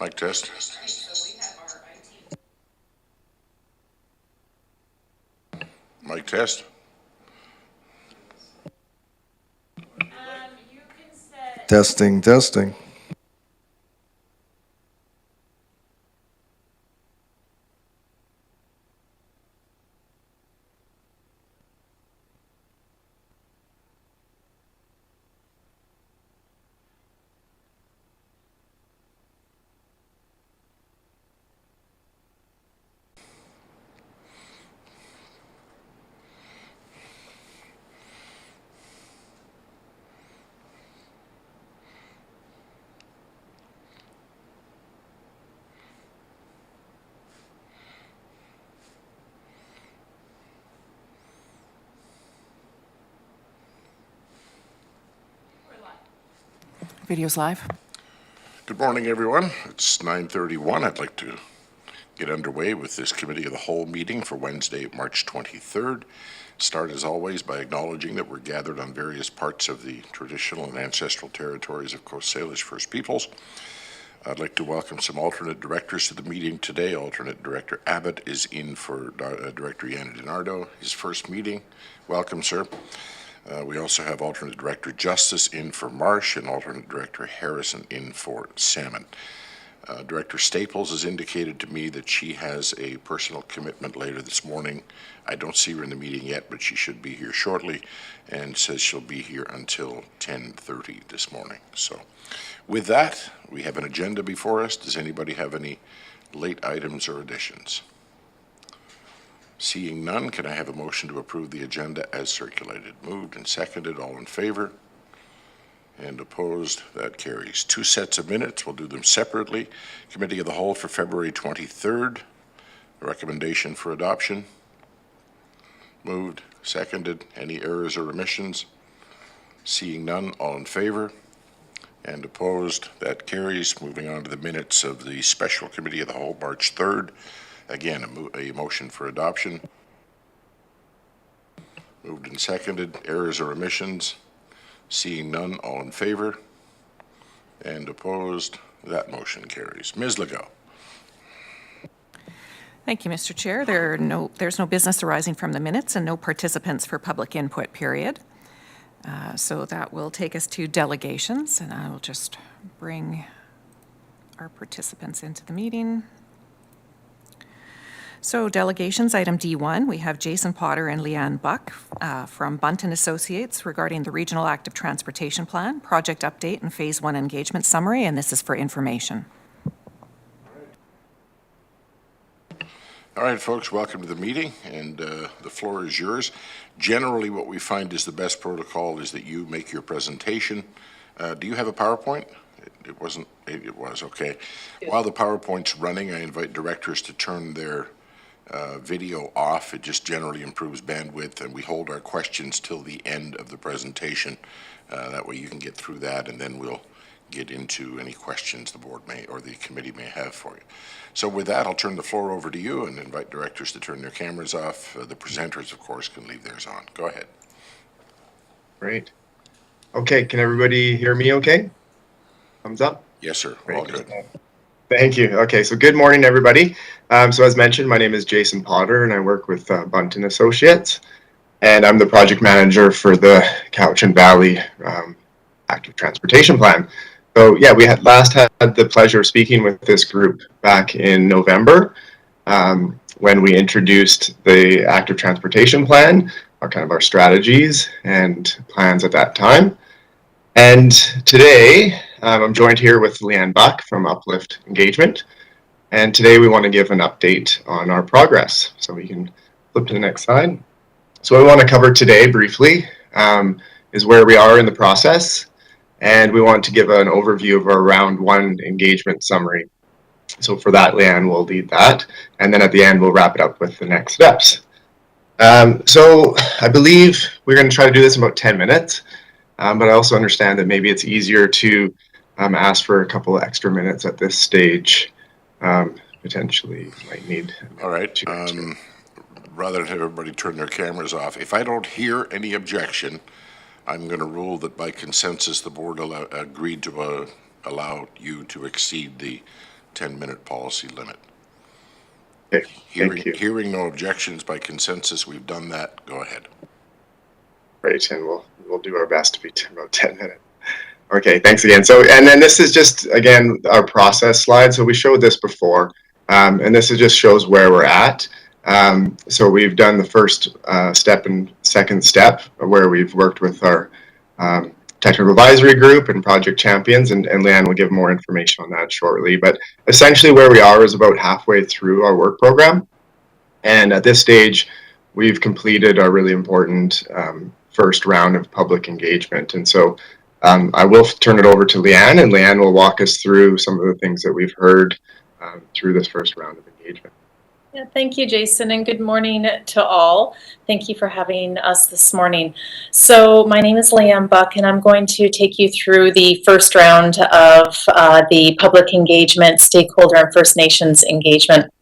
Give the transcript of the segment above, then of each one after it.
Mic test. Mic test. Testing, testing. Video's live. Good morning, everyone. It's 9:31. I'd like to get underway with this Committee of the Whole meeting for Wednesday, March 23rd. Start, as always, by acknowledging that we're gathered on various parts of the traditional and ancestral territories of Coast Salish First Peoples. I'd like to welcome some alternate directors to the meeting today. Alternate Director Abbott is in for Director Yana DiNardo, his first meeting. Welcome, sir. We also have alternate Director Justice in for Marsh and alternate Director Harrison in for Salmon. Director Staples has indicated to me that she has a personal commitment later this morning. I don't see her in the meeting yet, but she should be here shortly, and says she'll be here until 10:30 this morning. So with that, we have an agenda before us. Does anybody have any late items or additions? Seeing none, can I have a motion to approve the agenda as circulated? Moved and seconded. All in favor? And opposed? That carries. Two sets of minutes. We'll do them separately. Committee of the Whole for February 23rd. Recommendation for adoption. Moved, seconded. Any errors or omissions? Seeing none, all in favor? And opposed? That carries. Moving on to the minutes of the Special Committee of the Whole, March 3rd. Again, a motion for adoption. Moved and seconded. Errors or omissions? Seeing none, all in favor? And opposed? That motion carries. Ms. Legault. Thank you, Mr. Chair. There's no business arising from the minutes and no participants for public input period. So that will take us to delegations, and I will just bring our participants into the meeting. So delegations, item D1, we have Jason Potter and Leanne Buck from Bunton Associates regarding the Regional Active Transportation Plan, project update and Phase 1 engagement summary, and this is for information. All right, folks, welcome to the meeting, and the floor is yours. Generally, what we find is the best protocol is that you make your presentation. Do you have a PowerPoint? It wasn't, it was, okay. While the PowerPoint's running, I invite directors to turn their video off. It just generally improves bandwidth, and we hold our questions till the end of the presentation. That way you can get through that, and then we'll get into any questions the board may or the committee may have for you. So with that, I'll turn the floor over to you and invite directors to turn their cameras off. The presenters, of course, can leave theirs on. Go ahead. Great. Okay, can everybody hear me okay? Thumbs up? Yes, sir. Great. All good. Thank you. Okay, so good morning, everybody. So as mentioned, my name is Jason Potter, and I work with Bunton Associates, and I'm the project manager for the Cowichan Valley Active Transportation Plan. So yeah, we had the pleasure of speaking with this group back in November when we introduced the Active Transportation Plan, our strategies and plans at that time. And today, I'm joined here with Leanne Buck from Uplift Engagement. And today we want to give an update on our progress. So we can flip to the next slide. So what we want to cover today briefly is where we are in the process. And we want to give an overview of our round 1 engagement summary. So for that, Leanne will lead that. And then at the end, we'll wrap it up with the next steps. So I believe we're going to try to do this in about 10 minutes. But I also understand that maybe it's easier to ask for a couple of extra minutes at this stage. Potentially might need. All right. Rather than have everybody turn their cameras off, if I don't hear any objection, I'm going to rule that by consensus the board agreed to allow you to exceed the 10-minute policy limit. Okay, thank you. Hearing no objections by consensus, we've done that. Go ahead. Great, and we'll do our best to be about 10 minutes. Okay, thanks again. So, and then this is just, again, our process slide. So we showed this before, and this just shows where we're at. So we've done the first step and second step where we've worked with our technical advisory group and project champions, and Leanne will give more information on that shortly. But essentially where we are is about halfway through our work program. And at this stage, we've completed a really important first round of public engagement. And so I will turn it over to Leanne, and Leanne will walk us through some of the things that we've heard through this first round of engagement. Yeah, thank you, Jason, and good morning to all. Thank you for having us this morning. So my name is Leanne Buck, and I'm going to take you through the first round of the public engagement, stakeholder and First Nations engagement.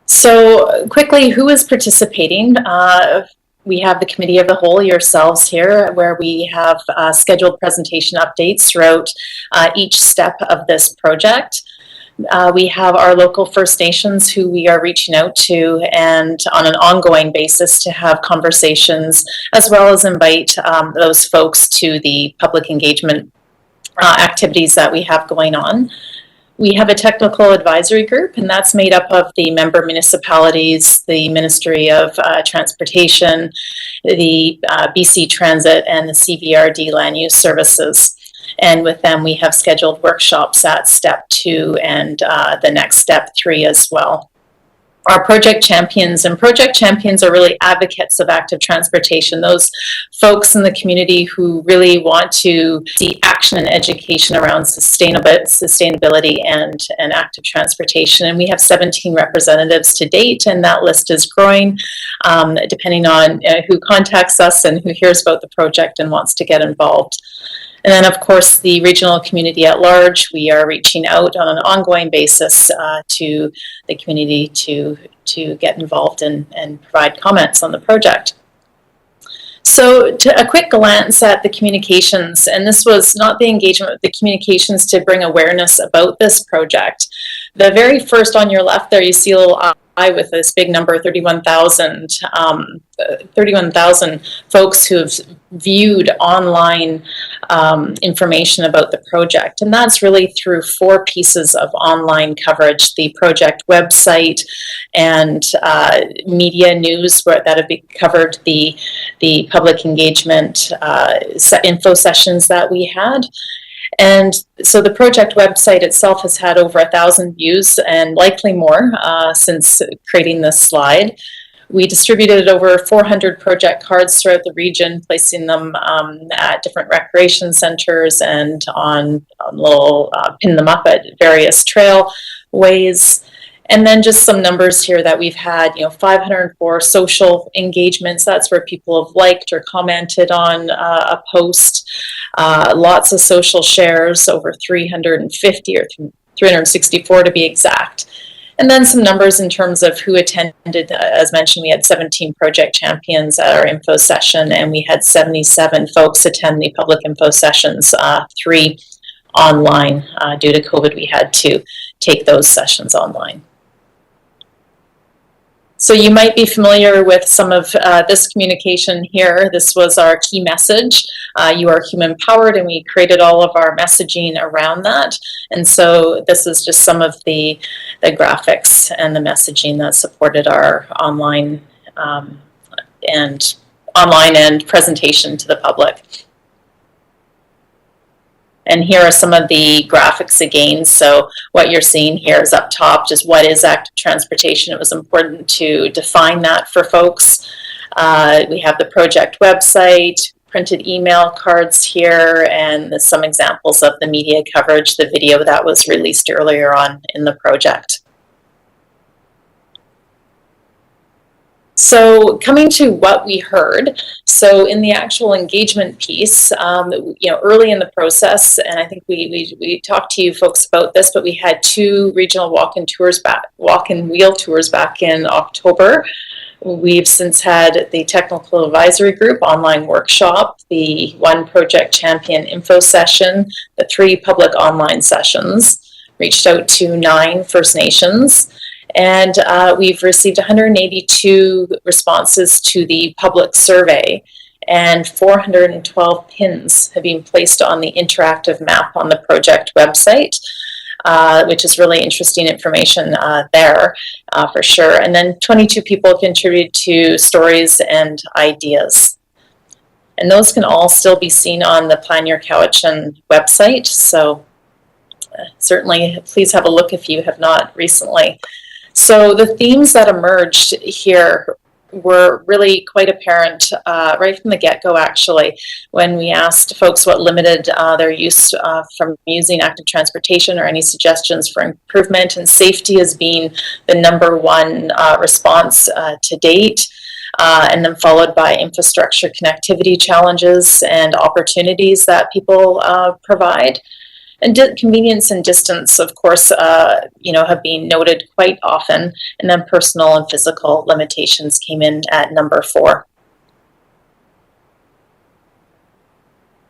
So quickly, who is participating? We have the Committee of the Whole, yourselves here, where we have scheduled presentation updates throughout each step of this project. We have our local First Nations who we are reaching out to and on an ongoing basis to have conversations, as well as invite those folks to the public engagement activities that we have going on. We have a technical advisory group, and that's made up of the member municipalities, the Ministry of Transportation, the BC Transit, and the CVRD Land Use Services. And with them, we have scheduled workshops at step 2 and the next step 3 as well. Our project champions, and project champions are really advocates of active transportation, those folks in the community who really want to see action and education around sustainability and active transportation. And we have 17 representatives to date, and that list is growing depending on who contacts us and who hears about the project and wants to get involved. And then, of course, the regional community at large, we are reaching out on an ongoing basis to the community to get involved and provide comments on the project. So a quick glance at the communications, and this was not the engagement with the communications to bring awareness about this project. The very first on your left there, you see a little eye with this big number, 31,000 folks who have viewed online information about the project. And that's really through 4 pieces of online coverage: the project website and media news that have covered the public engagement info sessions that we had. And so the project website itself has had over 1,000 views and likely more since creating this slide. We distributed over 400 project cards throughout the region, placing them at different recreation centers and on little pin them up at various trailways. And then just some numbers here that we've had, 504 social engagements. That's where people have liked or commented on a post. Lots of social shares, over 350 or 364 to be exact. And then some numbers in terms of who attended. As mentioned, we had 17 project champions at our info session, and we had 77 folks attend the public info sessions, 3 online. Due to COVID, we had to take those sessions online. So you might be familiar with some of this communication here. This was our key message. You are human powered, and we created all of our messaging around that. And so this is just some of the graphics and the messaging that supported our online and presentation to the public. And here are some of the graphics again. So what you're seeing here is up top, just what is active transportation. It was important to define that for folks. We have the project website, printed email cards here, and some examples of the media coverage, the video that was released earlier on in the project. So coming to what we heard, so in the actual engagement piece, early in the process, and I think we talked to you folks about this, but we had 2 regional walk-in wheel tours back in October. We've since had the technical advisory group online workshop, the 1 project champion info session, the 3 public online sessions. reached out to 9 First Nations, and we've received 182 responses to the public survey, and 412 pins have been placed on the interactive map on the project website, which is really interesting information there for sure. And then 22 people contributed to stories and ideas. And those can all still be seen on the Plan Your Cowichan website. So certainly please have a look if you have not recently. So the themes that emerged here were really quite apparent right from the get-go, actually, when we asked folks what limited their use from using active transportation or any suggestions for improvement, and safety as being the #1 response to date. And then followed by infrastructure connectivity challenges and opportunities that people provide. And convenience and distance, of course, have been noted quite often. And then personal and physical limitations came in at #4.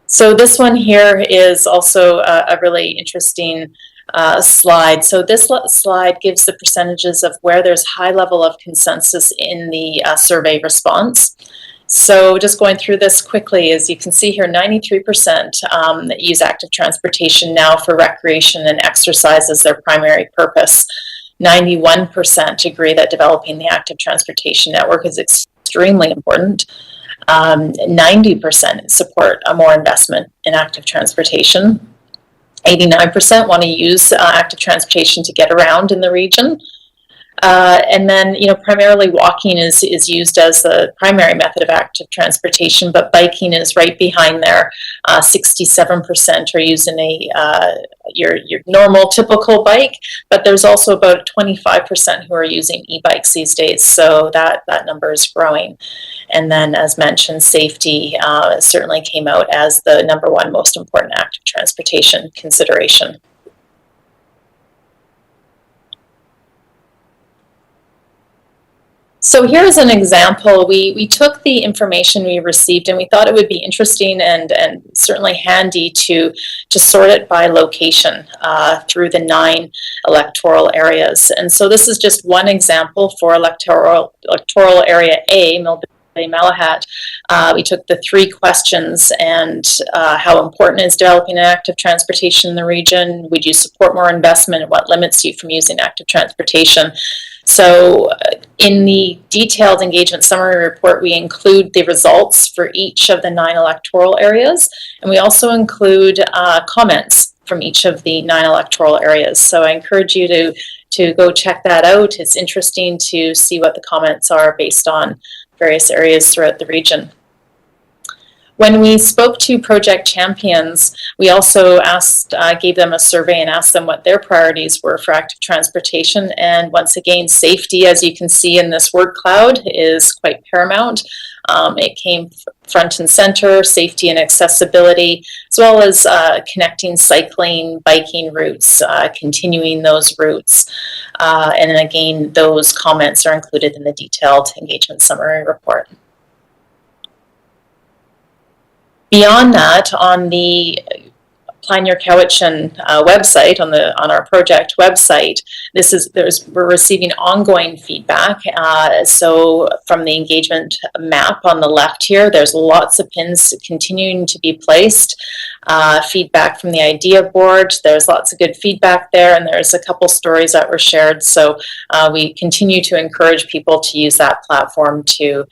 So this one here is also a really interesting slide. So this slide gives the percentages of where there's high level of consensus in the survey response. So just going through this quickly, as you can see here, 93% that use active transportation now for recreation and exercise as their primary purpose. 91% agree that developing the active transportation network is extremely important. 90% support more investment in active transportation. 89% want to use active transportation to get around in the region. And then, primarily walking is used as the primary method of active transportation, but biking is right behind there. 67% are using your normal, typical bike, but there's also about 25% who are using e-bikes these days, so that number is growing. And then, as mentioned, safety certainly came out as the #1 most important active transportation consideration. So here's an example. We took the information we received and we thought it would be interesting and certainly handy to sort it by location through the 9 electoral areas. And so this is just one example for electoral area A, Millbay-Malahat. We took the 3 questions and how important is developing active transportation in the region? Would you support more investment, and what limits you from using active transportation? So in the detailed engagement summary report, we include the results for each of the 9 electoral areas, and we also include comments from each of the 9 electoral areas. So I encourage you to go check that out. It's interesting to see what the comments are based on various areas throughout the region. When we spoke to project champions, we also gave them a survey and asked them what their priorities were for active transportation. And once again, safety, as you can see in this word cloud, is quite paramount. It came front and center, safety and accessibility, as well as connecting cycling, biking routes, continuing those routes. And then again, those comments are included in the detailed engagement summary report. Beyond that, on the Plan Your Cowichan website, on our project website, we're receiving ongoing feedback. So from the engagement map on the left here, there's lots of pins continuing to be placed. Feedback from the idea board, there's lots of good feedback there, and there's a couple stories that were shared. So we continue to encourage people to use that platform to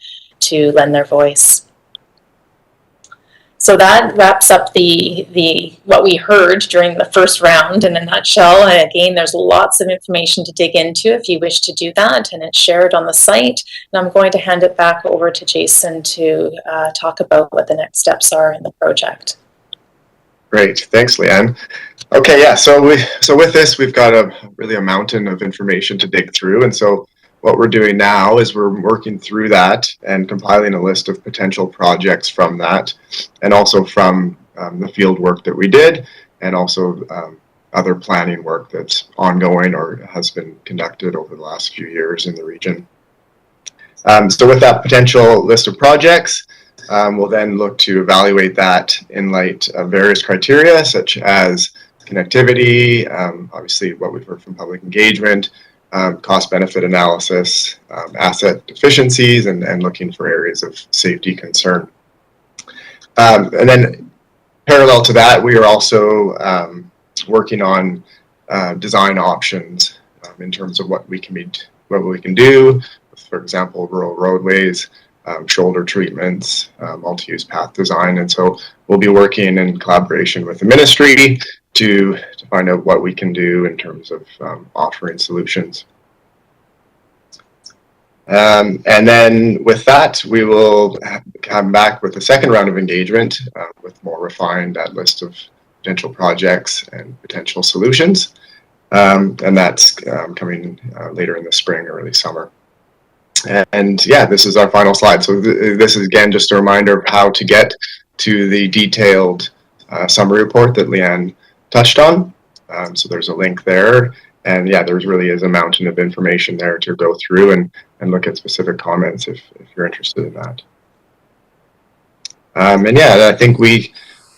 lend their voice. So that wraps up what we heard during the first round in a nutshell. And again, there's lots of information to dig into if you wish to do that, and it's shared on the site. And I'm going to hand it back over to Jason to talk about what the next steps are in the project. Great, thanks, Leanne. Okay, yeah. So with this, we've got really a mountain of information to dig through, and so what we're doing now is we're working through that and compiling a list of potential projects from that, and also from the field work that we did, and also other planning work that's ongoing or has been conducted over the last few years in the region. So with that potential list of projects, we'll then look to evaluate that in light of various criteria, such as connectivity, obviously what we've heard from public engagement, cost-benefit analysis, asset efficiencies, and looking for areas of safety concern. And then parallel to that, we are also working on design options in terms of what we can do, for example, rural roadways, shoulder treatments, multi-use path design. And so we'll be working in collaboration with the ministry to find out what we can do in terms of offering solutions. And then with that, we will come back with a second round of engagement with more refined that list of potential projects and potential solutions. And that's coming later in the spring or early summer. And yeah, this is our final slide. So this is again just a reminder of how to get to the detailed summary report that Leanne touched on. So there's a link there. And yeah, there really is a mountain of information there to go through and look at specific comments if you're interested in that. And yeah, I think we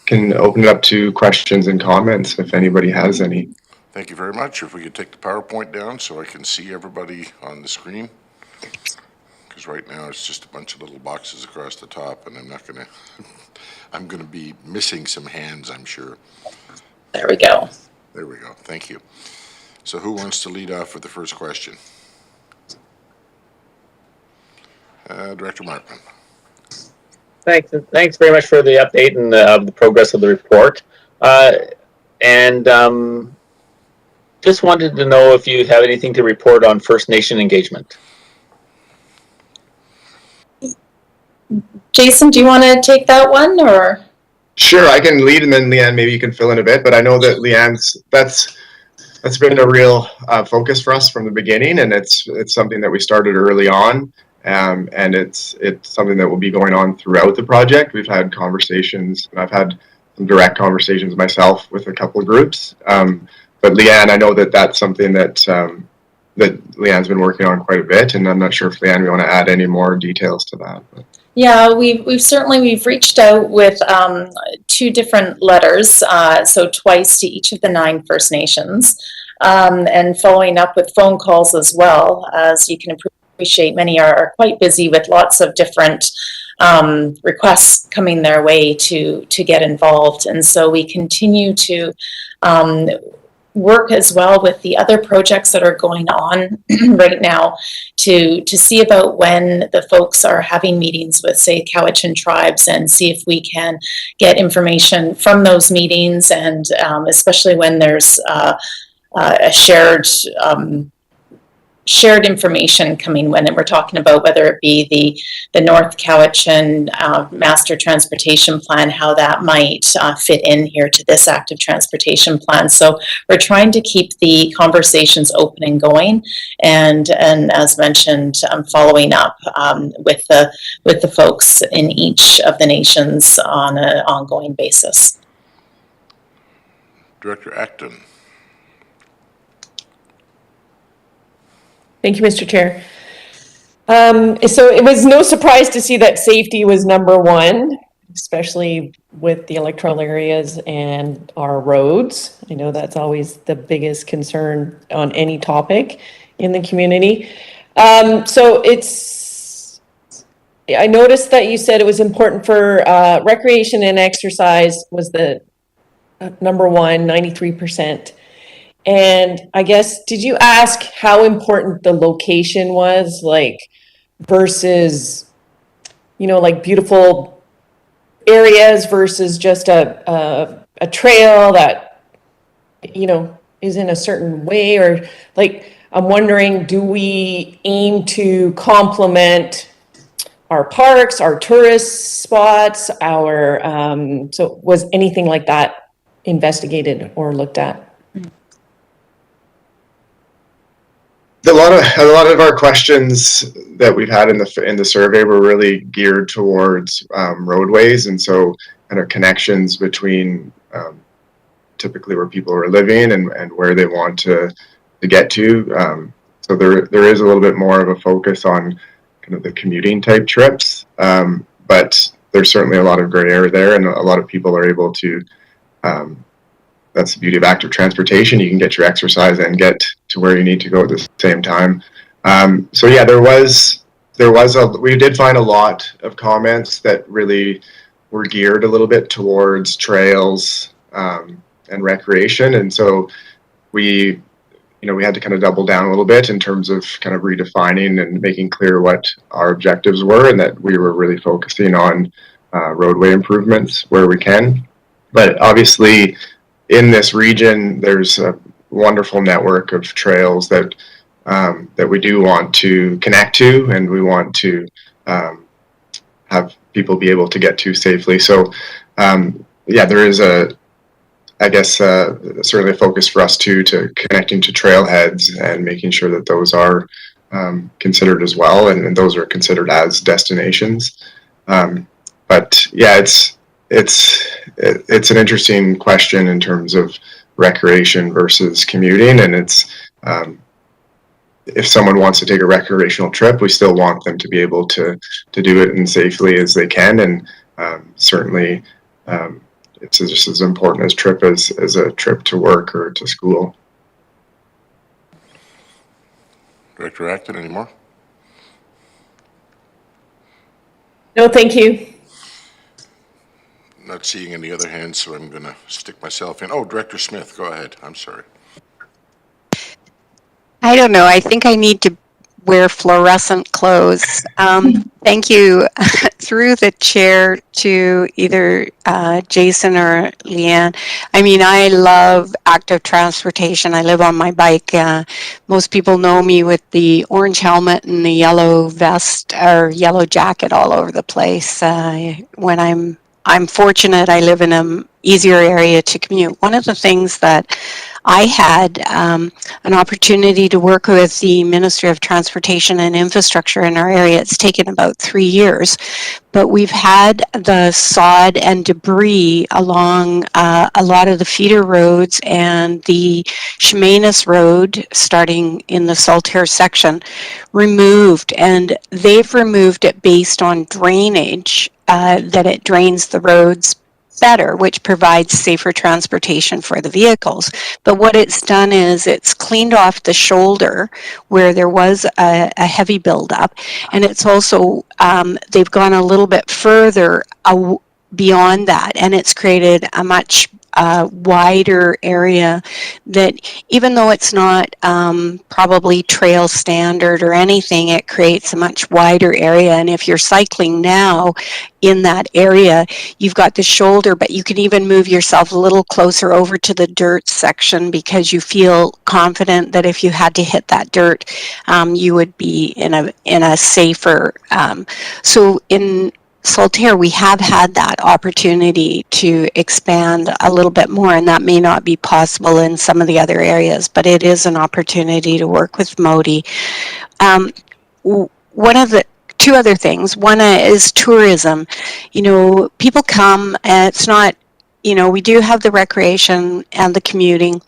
can open it up to questions and comments if anybody has any. Thank you very much. If we could take the PowerPoint down so I can see everybody on the screen. Because right now it's just a bunch of little boxes across the top, and I'm going to be missing some hands, I'm sure. There we go. There we go. Thank you. So who wants to lead off with the first question? Director Markman. Thanks. Thanks very much for the update and the progress of the report. Just wanted to know if you have anything to report on First Nation engagement. Jason, do you want to take that one, or? Sure, I can lead, and then Leanne, maybe you can fill in a bit. But I know that Leanne's that's been a real focus for us from the beginning, and it's something that we started early on, and it's something that will be going on throughout the project. We've had conversations, and I've had some direct conversations myself with a couple of groups. But Leanne, I know that that's something that Leanne's been working on quite a bit, and I'm not sure if Leanne, you want to add any more details to that. But. Yeah, we've reached out with 2 different letters, so twice to each of the 9 First Nations, and following up with phone calls as well. As you can appreciate, many are quite busy with lots of different requests coming their way to get involved, and so we continue to work as well with the other projects that are going on right now to see about when the folks are having meetings with, say, Cowichan tribes, and see if we can get information from those meetings, and especially when there's a shared information coming when we're talking about whether it be the North Cowichan Master Transportation Plan, how that might fit in here to this active transportation plan. So we're trying to keep the conversations open and going, and as mentioned, following up with the folks in each of the nations on an ongoing basis. Director Acton. Thank you, Mr. Chair. So it was no surprise to see that safety was number 1, especially with the electoral areas and our roads. I know that's always the biggest concern on any topic in the community. So I noticed that you said it was important for recreation and exercise was the number 1, 93%. And I guess, did you ask how important the location was, like, versus, like beautiful areas versus just a trail that, is in a certain way? Or, like, I'm wondering, do we aim to complement our parks, our tourist spots, so was anything like that investigated or looked at? A lot of our questions that we've had in the survey were really geared towards roadways, and so kind of connections between typically where people are living and where they want to get to. So there is a little bit more of a focus on kind of the commuting type trips, but there's certainly a lot of gray area there, and a lot of people are able to that's the beauty of active transportation. You can get your exercise and get to where you need to go at the same time. So yeah, we did find a lot of comments that really were geared a little bit towards trails and recreation, and so we had to kind of double down a little bit in terms of kind of redefining and making clear what our objectives were, and that we were really focusing on roadway improvements where we can. But obviously, in this region, there's a wonderful network of trails that we do want to connect to, and we want to have people be able to get to safely. So, there is certainly a focus for us too, to connecting to trailheads and making sure that those are considered as well, and those are considered as destinations. But yeah, it's an interesting question in terms of recreation versus commuting, and it's if someone wants to take a recreational trip, we still want them to be able to do it as safely as they can, and certainly it's just as important as a trip to work or to school. Director Acton, any more? No, thank you. Not seeing any other hands, so I'm going to stick myself in. Oh, Director Smith, go ahead. I'm sorry. I don't know. I think I need to wear fluorescent clothes. Thank you through the chair to either Jason or Leanne. I mean, I love active transportation. I live on my bike. Most people know me with the orange helmet and the yellow vest or yellow jacket all over the place. When I'm fortunate, I live in an easier area to commute. One of the things that I had an opportunity to work with the Ministry of Transportation and Infrastructure in our area. It's taken about 3 years, but we've had the sod and debris along a lot of the feeder roads and the Chemainus Road, starting in the Solitaire section, removed, and they've removed it based on drainage, that it drains the roads better, which provides safer transportation for the vehicles. But what it's done is it's cleaned off the shoulder where there was a heavy buildup, and it's also they've gone a little bit further beyond that, and it's created a much wider area that, even though it's not probably trail standard or anything, it creates a much wider area. And if you're cycling now in that area, you've got the shoulder, but you can even move yourself a little closer over to the dirt section, because you feel confident that if you had to hit that dirt, you would be in a safer. So in Solitaire, we have had that opportunity to expand a little bit more, and that may not be possible in some of the other areas, but it is an opportunity to work with Modi. One of the two other things, one is tourism. People come, and it's not, we do have the recreation and the commuting,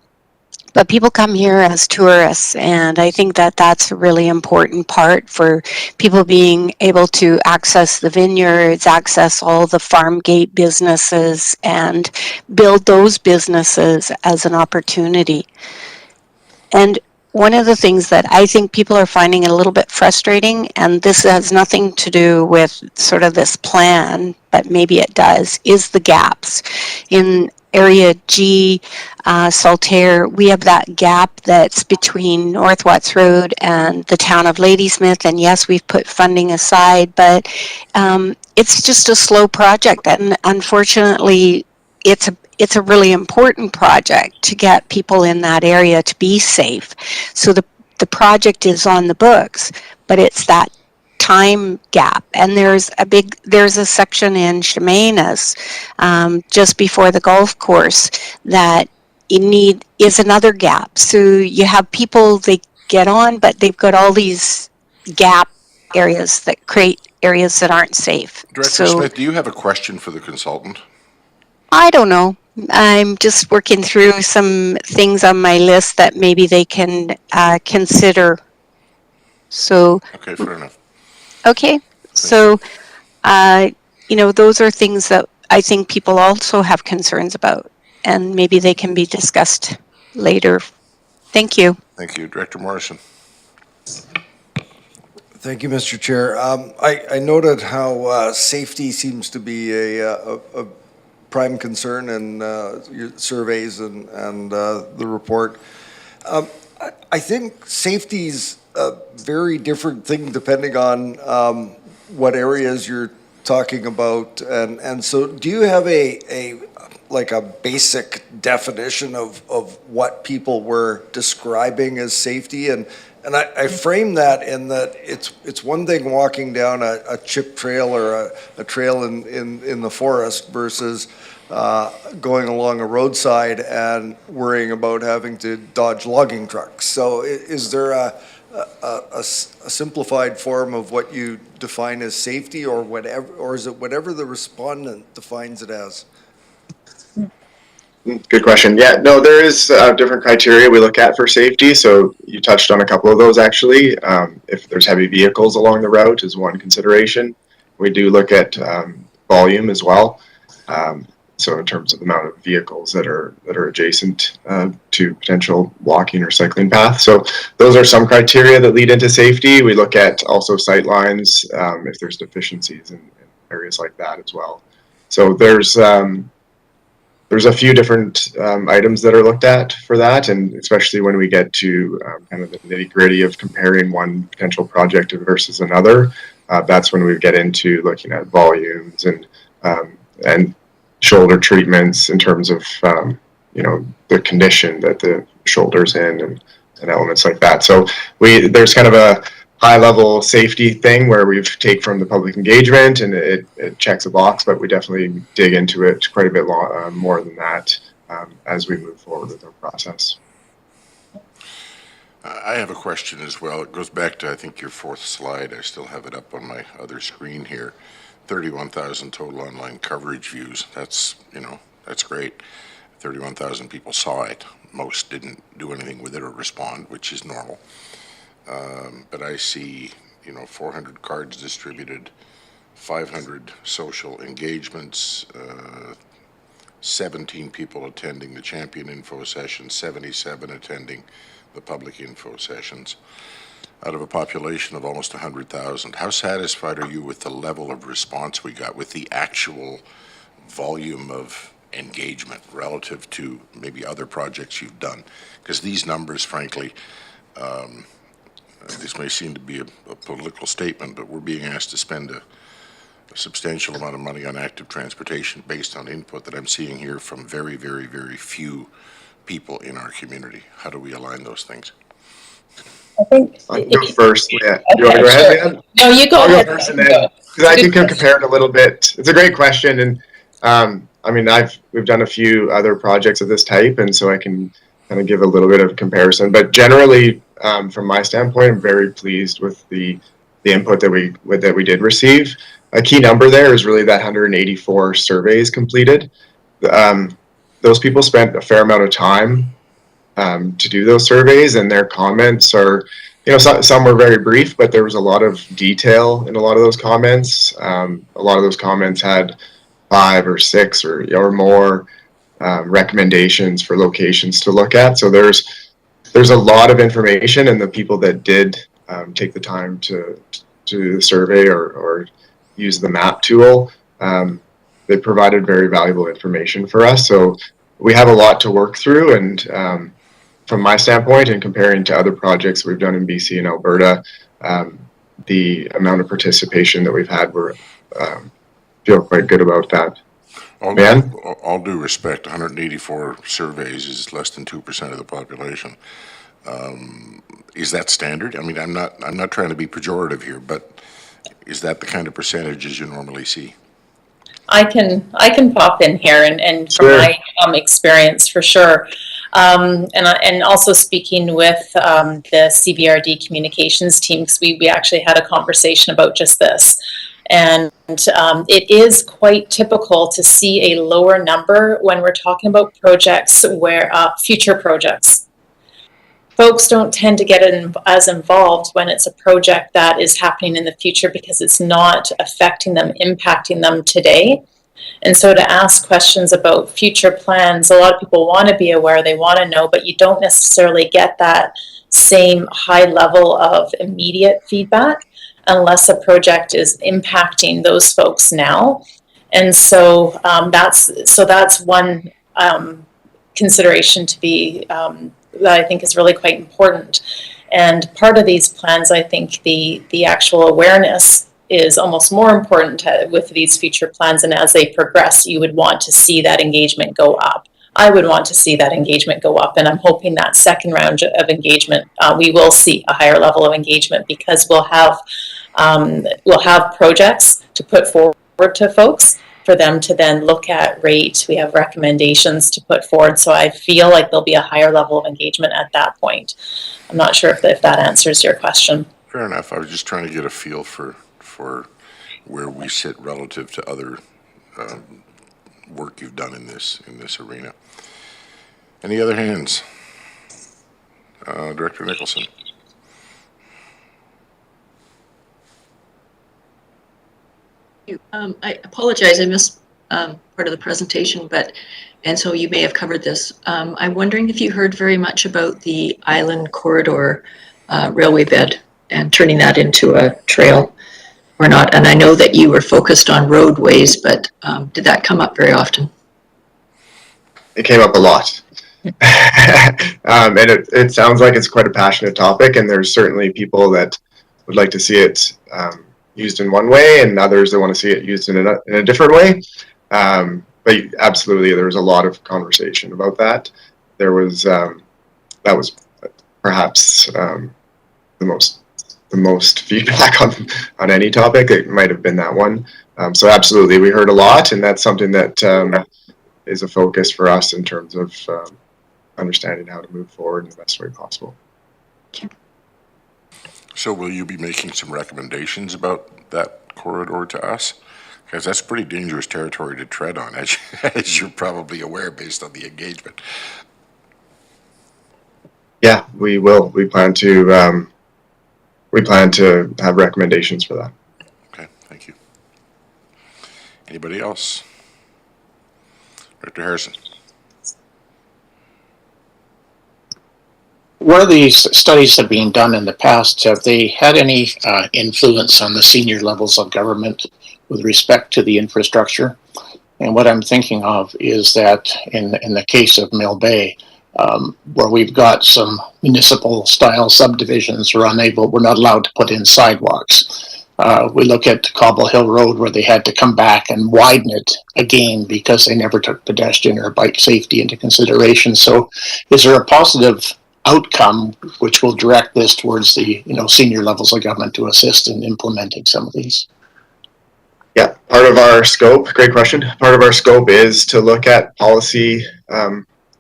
but people come here as tourists, and I think that that's a really important part for people being able to access the vineyards, access all the farm gate businesses, and build those businesses as an opportunity. And one of the things that I think people are finding a little bit frustrating, and this has nothing to do with sort of this plan, but maybe it does, is the gaps. In Area G, Solitaire, we have that gap that's between North Watts Road and the town of Ladysmith, and yes, we've put funding aside, but it's just a slow project, and unfortunately, it's a really important project to get people in that area to be safe. So the project is on the books, but it's that time gap, and there's a section in Chemainus, just before the golf course, that is another gap. So you have people, they get on, but they've got all these gap areas that create areas that aren't safe. Director Smith, do you have a question for the consultant? I don't know. I'm just working through some things on my list that maybe they can consider. So. Okay, fair enough. Okay, so, those are things that I think people also have concerns about. and maybe they can be discussed later. Thank you. Thank you. Director Morrison. Thank you, Mr. Chair. I noted how safety seems to be a prime concern in your surveys and the report. I think safety's a very different thing depending on what areas you're talking about. And so do you have a basic definition of what people were describing as safety? And I frame that in that it's one thing walking down a chip trail or a trail in the forest versus going along a roadside and worrying about having to dodge logging trucks. So is there a simplified form of what you define as safety, or whatever, or is it whatever the respondent defines it as? Good question. Yeah, no, there is different criteria we look at for safety. So you touched on a couple of those actually. If there's heavy vehicles along the route is one consideration. We do look at volume as well. So in terms of the amount of vehicles that are adjacent to potential walking or cycling paths. So those are some criteria that lead into safety. We look at also sight lines if there's deficiencies in areas like that as well. So there's a few different items that are looked at for that, and especially when we get to kind of the nitty-gritty of comparing one potential project versus another, that's when we get into looking at volumes and shoulder treatments in terms of the condition that the shoulder's in and elements like that. So there's kind of a high-level safety thing where we've take from the public engagement and it checks a box, but we definitely dig into it quite a bit more than that as we move forward with our process. I have a question as well. It goes back to, I think, your fourth slide. I still have it up on my other screen here. 31,000 total online coverage views. That's great. 31,000 people saw it. Most didn't do anything with it or respond, which is normal. But I see, 400 cards distributed, 500 social engagements, 17 people attending the champion info session, 77 attending the public info sessions, out of a population of almost 100,000. How satisfied are you with the level of response we got, with the actual volume of engagement relative to maybe other projects you've done? Because these numbers, frankly, this may seem to be a political statement, but we're being asked to spend a substantial amount of money on active transportation based on input that I'm seeing here from very, very, very few people in our community. How do we align those things? I think I'll go first. Yeah. Okay, You want to go ahead, sure. Leanne? No, you go I'll ahead. go first and then, because I can compare it a little bit. It's a great question, and we've done a few other projects of this type, and so I can kind of give a little bit of comparison. But generally, from my standpoint, I'm very pleased with the input that we did receive. A key number there is really that 184 surveys completed. Those people spent a fair amount of time to do those surveys, and their comments are, some were very brief, but there was a lot of detail in a lot of those comments. A lot of those comments had 5 or 6 or more recommendations for locations to look at. So there's a lot of information, and the people that did take the time to do the survey or use the map tool, they provided very valuable information for us. So we have a lot to work through, and from my standpoint, and comparing to other projects we've done in BC and Alberta, the amount of participation that we've had, we're feel quite good about that. All due respect, 184 surveys is less than 2% of the population. Is that standard? I mean, I'm not trying to be pejorative here, but is that the kind of percentages you normally see? I can pop in here and from Sure. my experience for sure. And also speaking with the CBRD communications team, because we actually had a conversation about just this. And it is quite typical to see a lower number when we're talking about projects where future projects. Folks don't tend to get as involved when it's a project that is happening in the future because it's not affecting them, impacting them today. And so to ask questions about future plans, a lot of people want to be aware, they want to know, but you don't necessarily get that same high level of immediate feedback unless a project is impacting those folks now. And so that's one consideration to be that I think is really quite important. And part of these plans, I think the actual awareness is almost more important with these future plans, and as they progress, you would want to see that engagement go up. I would want to see that engagement go up, and I'm hoping that second round of engagement, we will see a higher level of engagement, because we'll have projects to put forward to folks for them to then look at, rate. We have recommendations to put forward, so I feel like there'll be a higher level of engagement at that point. I'm not sure if that answers your question. Fair enough. I was just trying to get a feel for where we sit relative to other work you've done in this arena. Any other hands? Director Nicholson. I apologize, I missed part of the presentation, and so you may have covered this. I'm wondering if you heard very much about the Island Corridor railway bed and turning that into a trail or not. And I know that you were focused on roadways, but did that come up very often? It came up a lot. And it sounds like it's quite a passionate topic, and there's certainly people that would like to see it used in one way, and others that want to see it used in a different way. But absolutely, there was a lot of conversation about that. There was that was perhaps the most feedback on any topic. It might have been that one. So absolutely, we heard a lot, and that's something that is a focus for us in terms of understanding how to move forward in the best way possible. So will you be making some recommendations about that corridor to us? Because that's pretty dangerous territory to tread on, as you're probably aware based on the engagement. Yeah, we will. We plan to have recommendations for that. Okay, thank you. Anybody else? Director Harrison. Where these studies have been done in the past, have they had any influence on the senior levels of government with respect to the infrastructure? And what I'm thinking of is that in the case of Mill Bay, where we've got some municipal style subdivisions, we're not allowed to put in sidewalks. We look at Cobble Hill Road, where they had to come back and widen it again because they never took pedestrian or bike safety into consideration. So is there a positive outcome which will direct this towards the senior levels of government to assist in implementing some of these? Yeah, part of our scope, great question. Part of our scope is to look at policy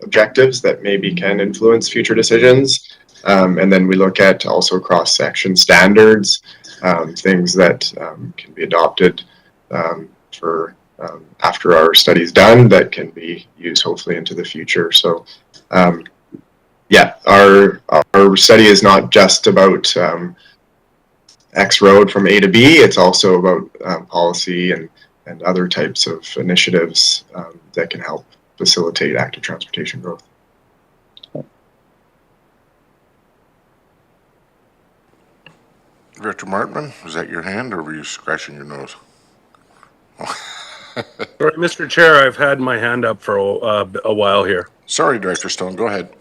objectives that maybe can influence future decisions. And then we look at also cross-section standards, things that can be adopted for after our study's done that can be used hopefully into the future. So yeah, our study is not just about X road from A to B. It's also about policy and other types of initiatives that can help facilitate active transportation growth. Director Martman, was that your hand, or were you scratching your nose? Sorry, Mr. Chair, I've had my hand up for a while here. Sorry, Director Stone, go ahead.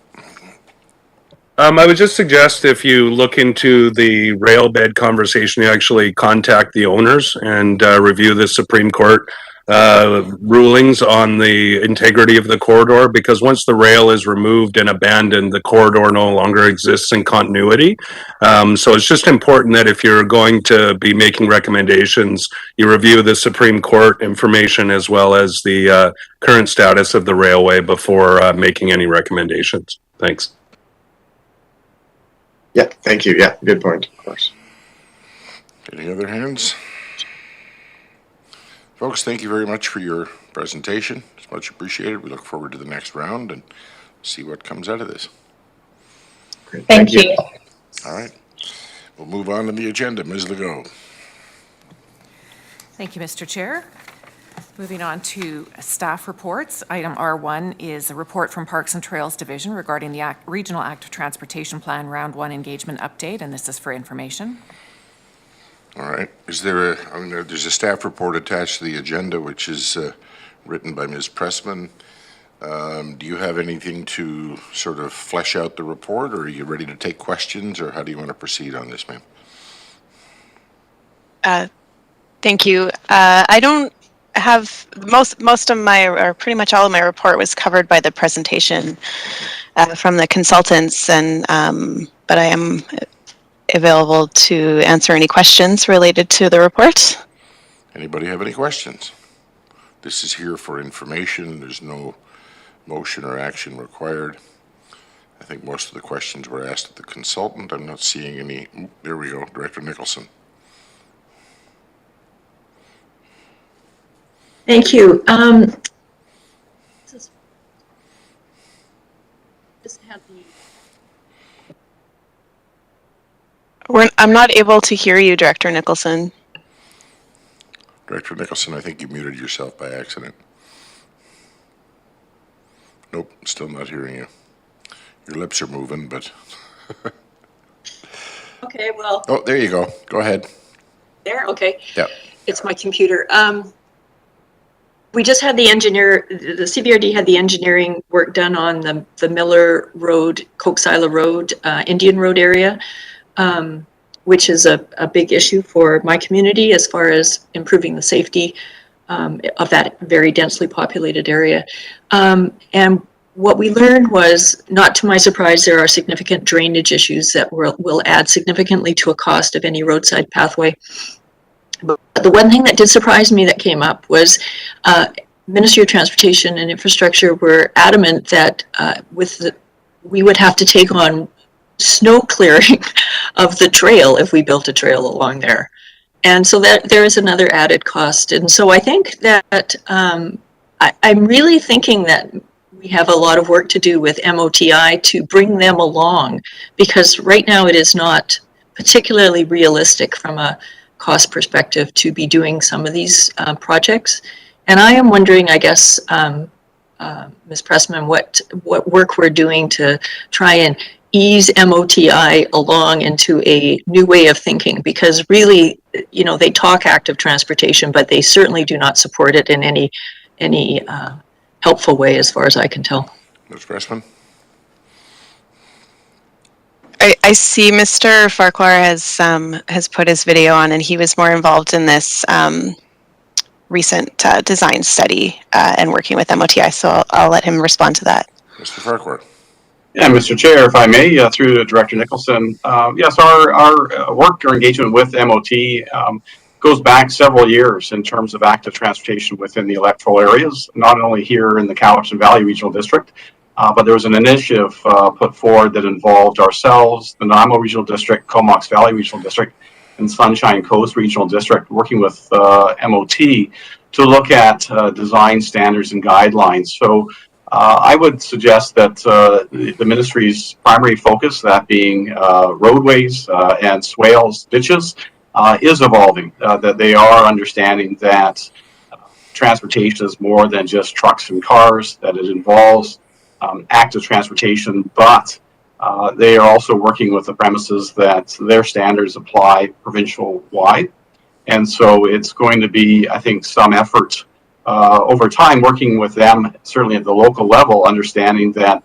I would just suggest if you look into the rail bed conversation, you actually contact the owners and review the Supreme Court rulings on the integrity of the corridor, because once the rail is removed and abandoned, the corridor no longer exists in continuity. So it's just important that if you're going to be making recommendations, you review the Supreme Court information as well as the current status of the railway before making any recommendations. Thanks. Yeah, thank you. Yeah, good point, of course. Any other hands? Folks, thank you very much for your presentation. It's much appreciated. We look forward to the next round and see what comes out of this. Great. Thank you. All right. We'll move on to the agenda. Ms. Legault. Thank you, Mr. Chair. Moving on to staff reports. Item R1 is a report from Parks and Trails Division regarding the Regional Active Transportation Plan Round 1 engagement update, and this is for information. All right. Is there there's a staff report attached to the agenda, which is written by Ms. Pressman. Do you have anything to sort of flesh out the report, or are you ready to take questions, or how do you want to proceed on this, ma'am? Thank you. I don't have most of my, or pretty much all of my report was covered by the presentation from the consultants, and but I am available to answer any questions related to the report. Anybody have any questions? This is here for information. There's no motion or action required. I think most of the questions were asked of the consultant. I'm not seeing any. There we go, Director Nicholson. Thank you. I'm not able to hear you, Director Nicholson. Director Nicholson, I think you muted yourself by accident. Nope, still not hearing you. Your lips are moving, but... Okay, well. Oh, there you go. Go ahead. There, okay. Yeah. It's my computer. We just had the CBRD had the engineering work done on the Miller Road, Coxila Road, Indian Road area, which is a big issue for my community as far as improving the safety of that very densely populated area. And what we learned was, not to my surprise, there are significant drainage issues that will add significantly to a cost of any roadside pathway. But the one thing that did surprise me that came up was Ministry of Transportation and Infrastructure were adamant that we would have to take on snow clearing of the trail if we built a trail along there. And so that there is another added cost. And so I think that I'm really thinking that we have a lot of work to do with MOTI to bring them along, because right now it is not particularly realistic from a cost perspective to be doing some of these projects. And I am wondering, I guess, Ms. Pressman, what work we're doing to try and ease MOTI along into a new way of thinking, because really, you know, they talk active transportation, but they certainly do not support it in any helpful way, as far as I can tell. Ms. Pressman? I see Mr. Farquhar has put his video on, and he was more involved in this recent design study and working with MOTI, so I'll let him respond to that. Mr. Farquhar? Yeah, Mr. Chair, if I may, through Director Nicholson, yes, our work or engagement with MOT goes back several years in terms of active transportation within the electoral areas, not only here in the Cowichan Valley Regional District, but there was an initiative put forward that involved ourselves, the Nanaimo Regional District, Comox Valley Regional District, and Sunshine Coast Regional District, working with MOT to look at design standards and guidelines. So I would suggest that the ministry's primary focus, that being roadways and swales, ditches, is evolving, that they are understanding that transportation is more than just trucks and cars, that it involves active transportation, but they are also working with the premises that their standards apply provincial-wide. And so it's going to be, I think, some effort over time working with them, certainly at the local level, understanding that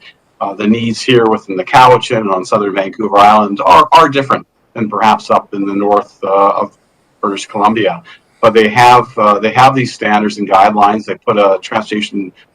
the needs here within the Cowichan and on southern Vancouver Island are different than perhaps up in the north of British Columbia. But they have these standards and guidelines. They put a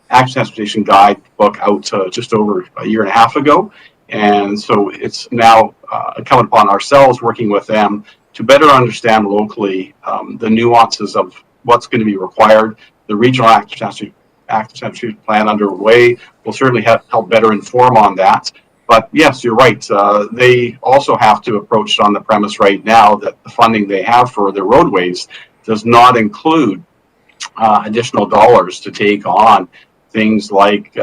active transportation guidebook out just over a year and a half ago. And so it's now incumbent upon ourselves working with them to better understand locally the nuances of what's going to be required. The regional active transportation plan underway will certainly help better inform on that. But yes, you're right. They also have to approach it on the premise right now that the funding they have for their roadways does not include additional dollars to take on things like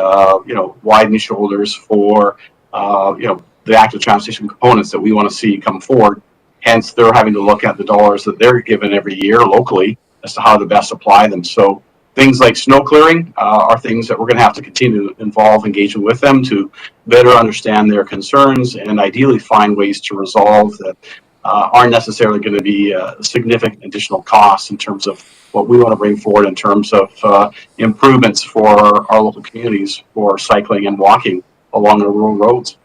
widening shoulders for the active transportation components that we want to see come forward. Hence, they're having to look at the dollars that they're given every year locally as to how to best apply them. So Things like snow clearing are things that we're going to have to continue to involve engagement with them to better understand their concerns and ideally find ways to resolve that aren't necessarily going to be significant additional costs in terms of what we want to bring forward in terms of improvements for our local communities for cycling and walking along our rural roads.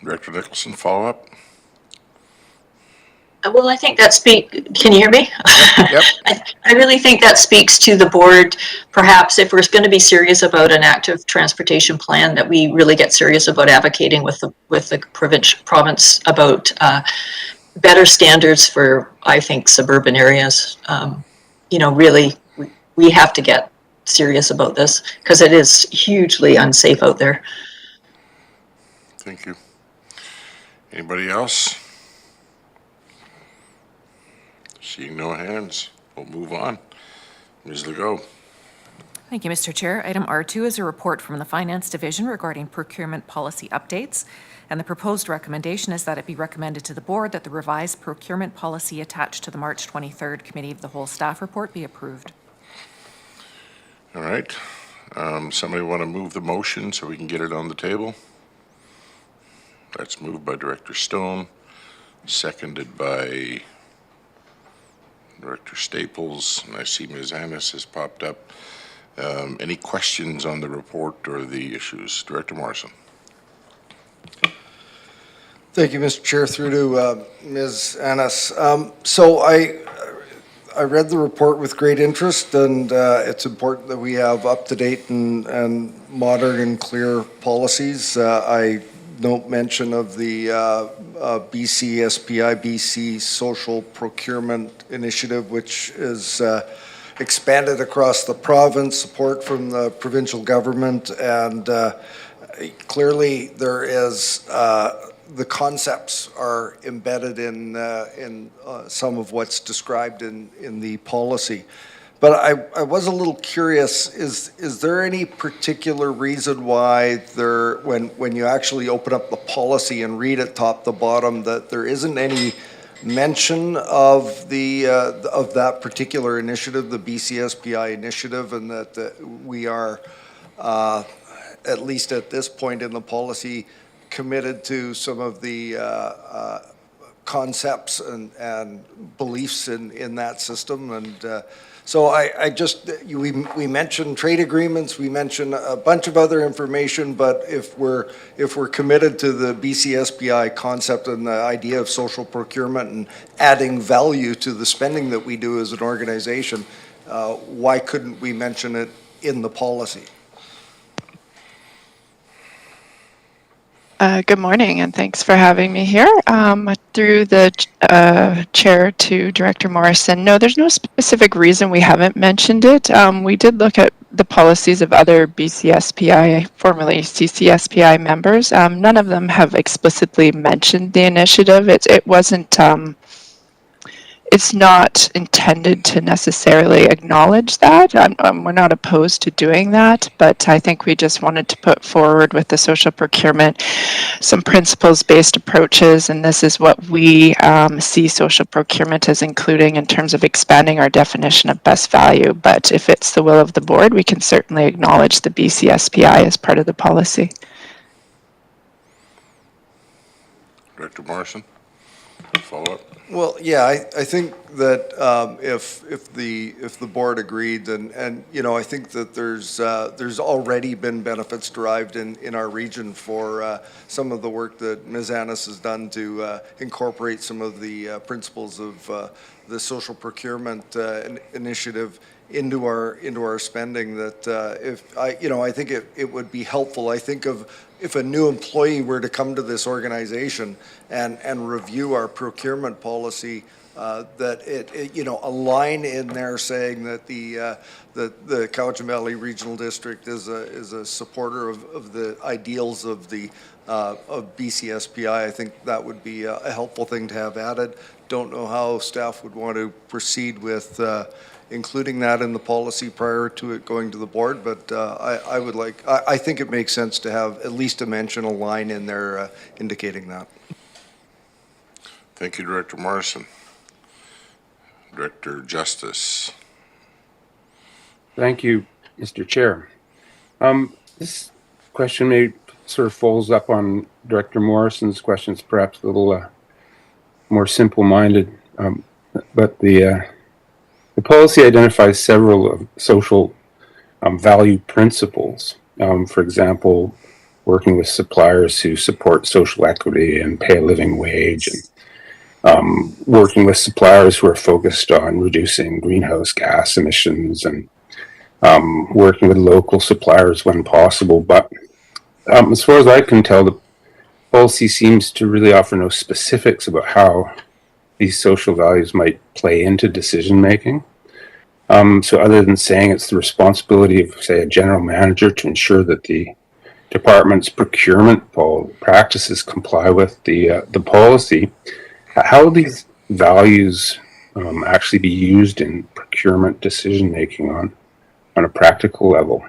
Director Nicholson, follow up? Well, I think that can you hear me? Yep. I really think that speaks to the board. Perhaps if we're going to be serious about an active transportation plan, that we really get serious about advocating with the province about better standards for, I think, suburban areas. Really, we have to get serious about this because it is hugely unsafe out there. Thank you. Anybody else? Seeing no hands, we'll move on. Ms. Legault. Thank you, Mr. Chair. Item R2 is a report from the Finance Division regarding procurement policy updates. And the proposed recommendation is that it be recommended to the board that the revised procurement policy attached to the March 23rd Committee of the Whole staff report be approved. All right. Somebody want to move the motion so we can get it on the table? That's moved by Director Stone, seconded by Director Staples, and I see Ms. Annis has popped up. Any questions on the report or the issues? Director Morrison. Thank you, Mr. Chair. Through to Ms. Annis. So I read the report with great interest, and it's important that we have up-to-date and modern and clear policies. I note mention of the BC SPI, BC Social Procurement Initiative, which is expanded across the province, support from the provincial government, and clearly there is the concepts are embedded in some of what's described in the policy. But I was a little curious, is there any particular reason why there, when you actually open up the policy and read it top to bottom, that there isn't any mention of the of that particular initiative, the BCSPI initiative, and that we are, at least at this point in the policy, committed to some of the concepts and beliefs in that system? And so I just, we mentioned trade agreements, we mentioned a bunch of other information, but if we're committed to the BCSPI concept and the idea of social procurement and adding value to the spending that we do as an organization, why couldn't we mention it in the policy? Good morning, and thanks for having me here. Through the chair to Director Morrison, no, there's no specific reason we haven't mentioned it. We did look at the policies of other BCSPI, formerly CCSPI members. None of them have explicitly mentioned the initiative. It wasn't. It's not intended to necessarily acknowledge that. We're not opposed to doing that, but I think we just wanted to put forward with the social procurement some principles-based approaches, and this is what we see social procurement as including in terms of expanding our definition of best value. But if it's the will of the board, we can certainly acknowledge the BCSPI as part of the policy. Director Morrison, follow up. Well, yeah, I think that if the board agreed, and you know, I think that there's already been benefits derived in our region for some of the work that Ms. Annis has done to incorporate some of the principles of the social procurement initiative into our spending. That I think it would be helpful. I think of if a new employee were to come to this organization and review our procurement policy, that it a line in there saying that the Cowichan Valley Regional District is a supporter of the ideals of the of BCSPI. I think that would be a helpful thing to have added. Don't know how staff would want to proceed with including that in the policy prior to it going to the board, but I think it makes sense to have at least a mention, a line in there indicating that. Thank you, Director Morrison. Director Justice. Thank you, Mr. Chair. This question may sort of follows up on Director Morrison's questions, perhaps a little more simple-minded, but the policy identifies several social value principles. For example, working with suppliers who support social equity and pay a living wage, and working with suppliers who are focused on reducing greenhouse gas emissions, and working with local suppliers when possible. But as far as I can tell, the policy seems to really offer no specifics about how these social values might play into decision making. So other than saying it's the responsibility of, say, a general manager to ensure that the department's procurement practices comply with the policy, how will these values actually be used in procurement decision making on a practical level?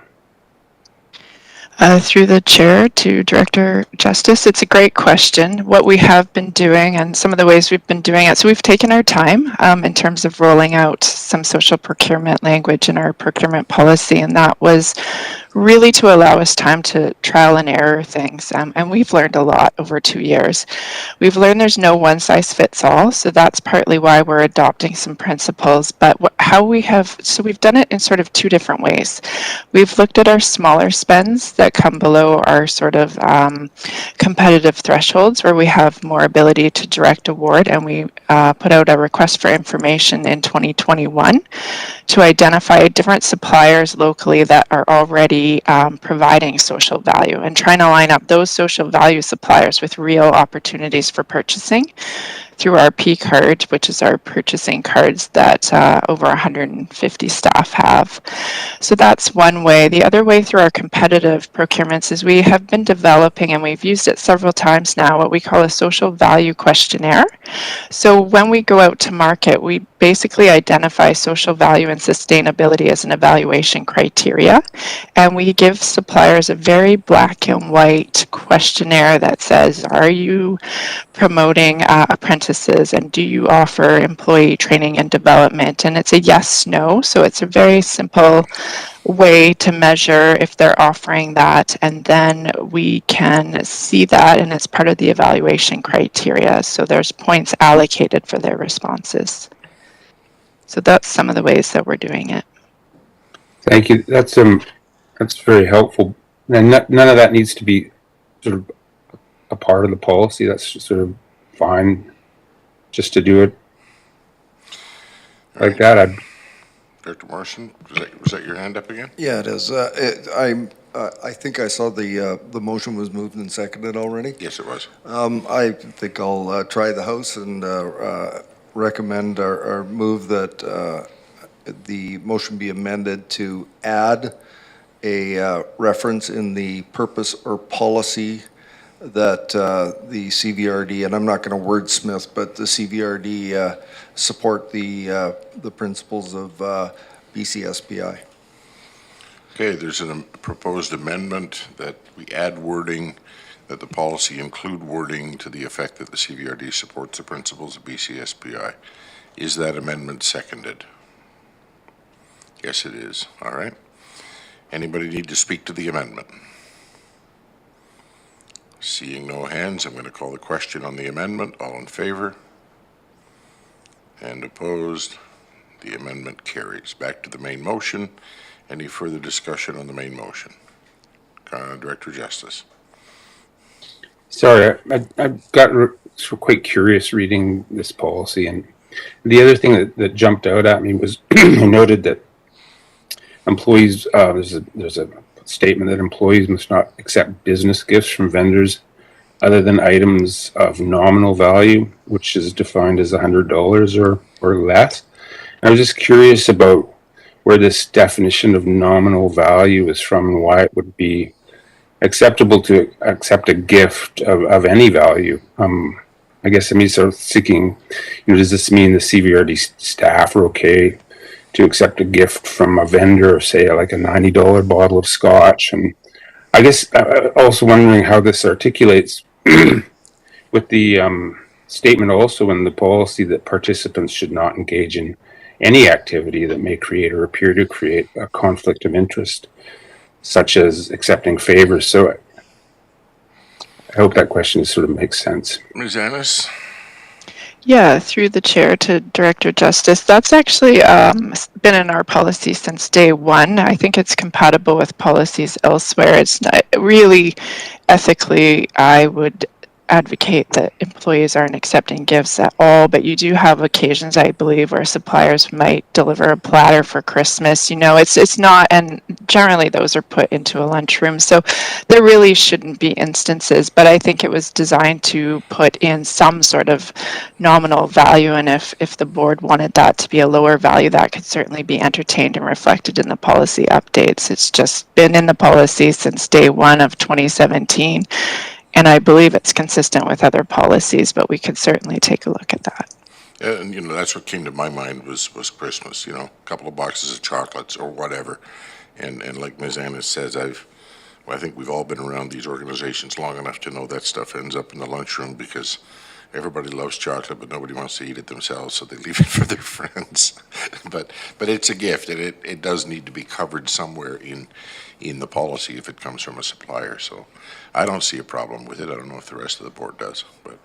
Through the chair to Director Justice, it's a great question. What we have been doing and some of the ways we've been doing it. So we've taken our time in terms of rolling out some social procurement language in our procurement policy, and that was really to allow us time to trial and error things. And we've learned a lot over 2 years. We've learned there's no one size fits all, so that's partly why we're adopting some principles. But we've done it in sort of two different ways. We've looked at our smaller spends that come below our sort of competitive thresholds where we have more ability to direct award, and we put out a request for information in 2021 to identify different suppliers locally that are already providing social value and trying to line up those social value suppliers with real opportunities for purchasing through our P card, which is our purchasing cards that over 150 staff have. So that's one way. The other way through our competitive procurements is we have been developing, and we've used it several times now, what we call a social value questionnaire. So when we go out to market, we basically identify social value and sustainability as an evaluation criteria, and we give suppliers a very black and white questionnaire that says, are you promoting apprentices, and do you offer employee training and development? And it's a yes, no. So it's a very simple way to measure if they're offering that, and then we can see that, and it's part of the evaluation criteria. So there's points allocated for their responses. So that's some of the ways that we're doing it. Thank you. That's very helpful. And none of that needs to be sort of a part of the policy. That's just sort of fine just to do it like that. Director Morrison, was that your hand up again? Yeah, it is. I think I saw the motion was moved and seconded already. Yes, it was. I think I'll try the House and recommend or move that the motion be amended to add a reference in the purpose or policy that the CVRD, and I'm not going to wordsmith, but the CVRD support the principles of BCSPI. Okay, there's a proposed amendment that we add wording, that the policy include wording to the effect that the CVRD supports the principles of BCSPI. Is that amendment seconded? Yes, it is. All right. Anybody need to speak to the amendment? Seeing no hands, I'm going to call the question on the amendment. All in favor? And opposed? The amendment carries. Back to the main motion. Any further discussion on the main motion? Director Justice. Sorry, I got quite curious reading this policy, and the other thing that jumped out at me was I noted that employees, there's a statement that employees must not accept business gifts from vendors other than items of nominal value, which is defined as $100 or less. And I was just curious about where this definition of nominal value is from and why it would be acceptable to accept a gift of any value. I guess I mean, sort of thinking, does this mean the CVRD staff are okay to accept a gift from a vendor, say like a $90 bottle of scotch? And I guess also wondering how this articulates with the statement also in the policy that participants should not engage in any activity that may create or appear to create a conflict of interest, such as accepting favors. So I hope that question sort of makes sense. Ms. Annis? Yeah, through the chair to Director Justice. That's actually been in our policy since day one. I think it's compatible with policies elsewhere. It's not really ethically, I would advocate that employees aren't accepting gifts at all, but you do have occasions, I believe, where suppliers might deliver a platter for Christmas. You know, it's not, and generally those are put into a lunchroom, so there really shouldn't be instances, but I think it was designed to put in some sort of nominal value, and if the board wanted that to be a lower value, that could certainly be entertained and reflected in the policy updates. It's just been in the policy since day one of 2017. And I believe it's consistent with other policies, but we could certainly take a look at that. And, you know, that's what came to my mind was Christmas, you know, a couple of boxes of chocolates or whatever. And like Ms. Annis says, I think we've all been around these organizations long enough to know that stuff ends up in the lunchroom because everybody loves chocolate, but nobody wants to eat it themselves, so they leave it for their friends. But it's a gift, and it does need to be covered somewhere in the policy if it comes from a supplier. So I don't see a problem with it. I don't know if the rest of the board does. But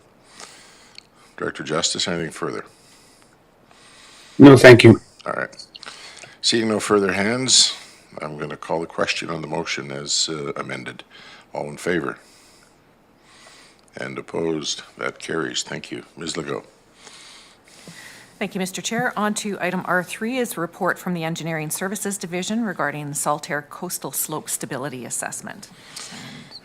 Director Justice, anything further? No, thank you. All right. Seeing no further hands, I'm going to call the question on the motion as amended. All in favor? And opposed? That carries. Thank you. Ms. Legault. Thank you, Mr. Chair. On to item R3 is a report from the Engineering Services Division regarding the Solitaire Coastal Slope Stability Assessment.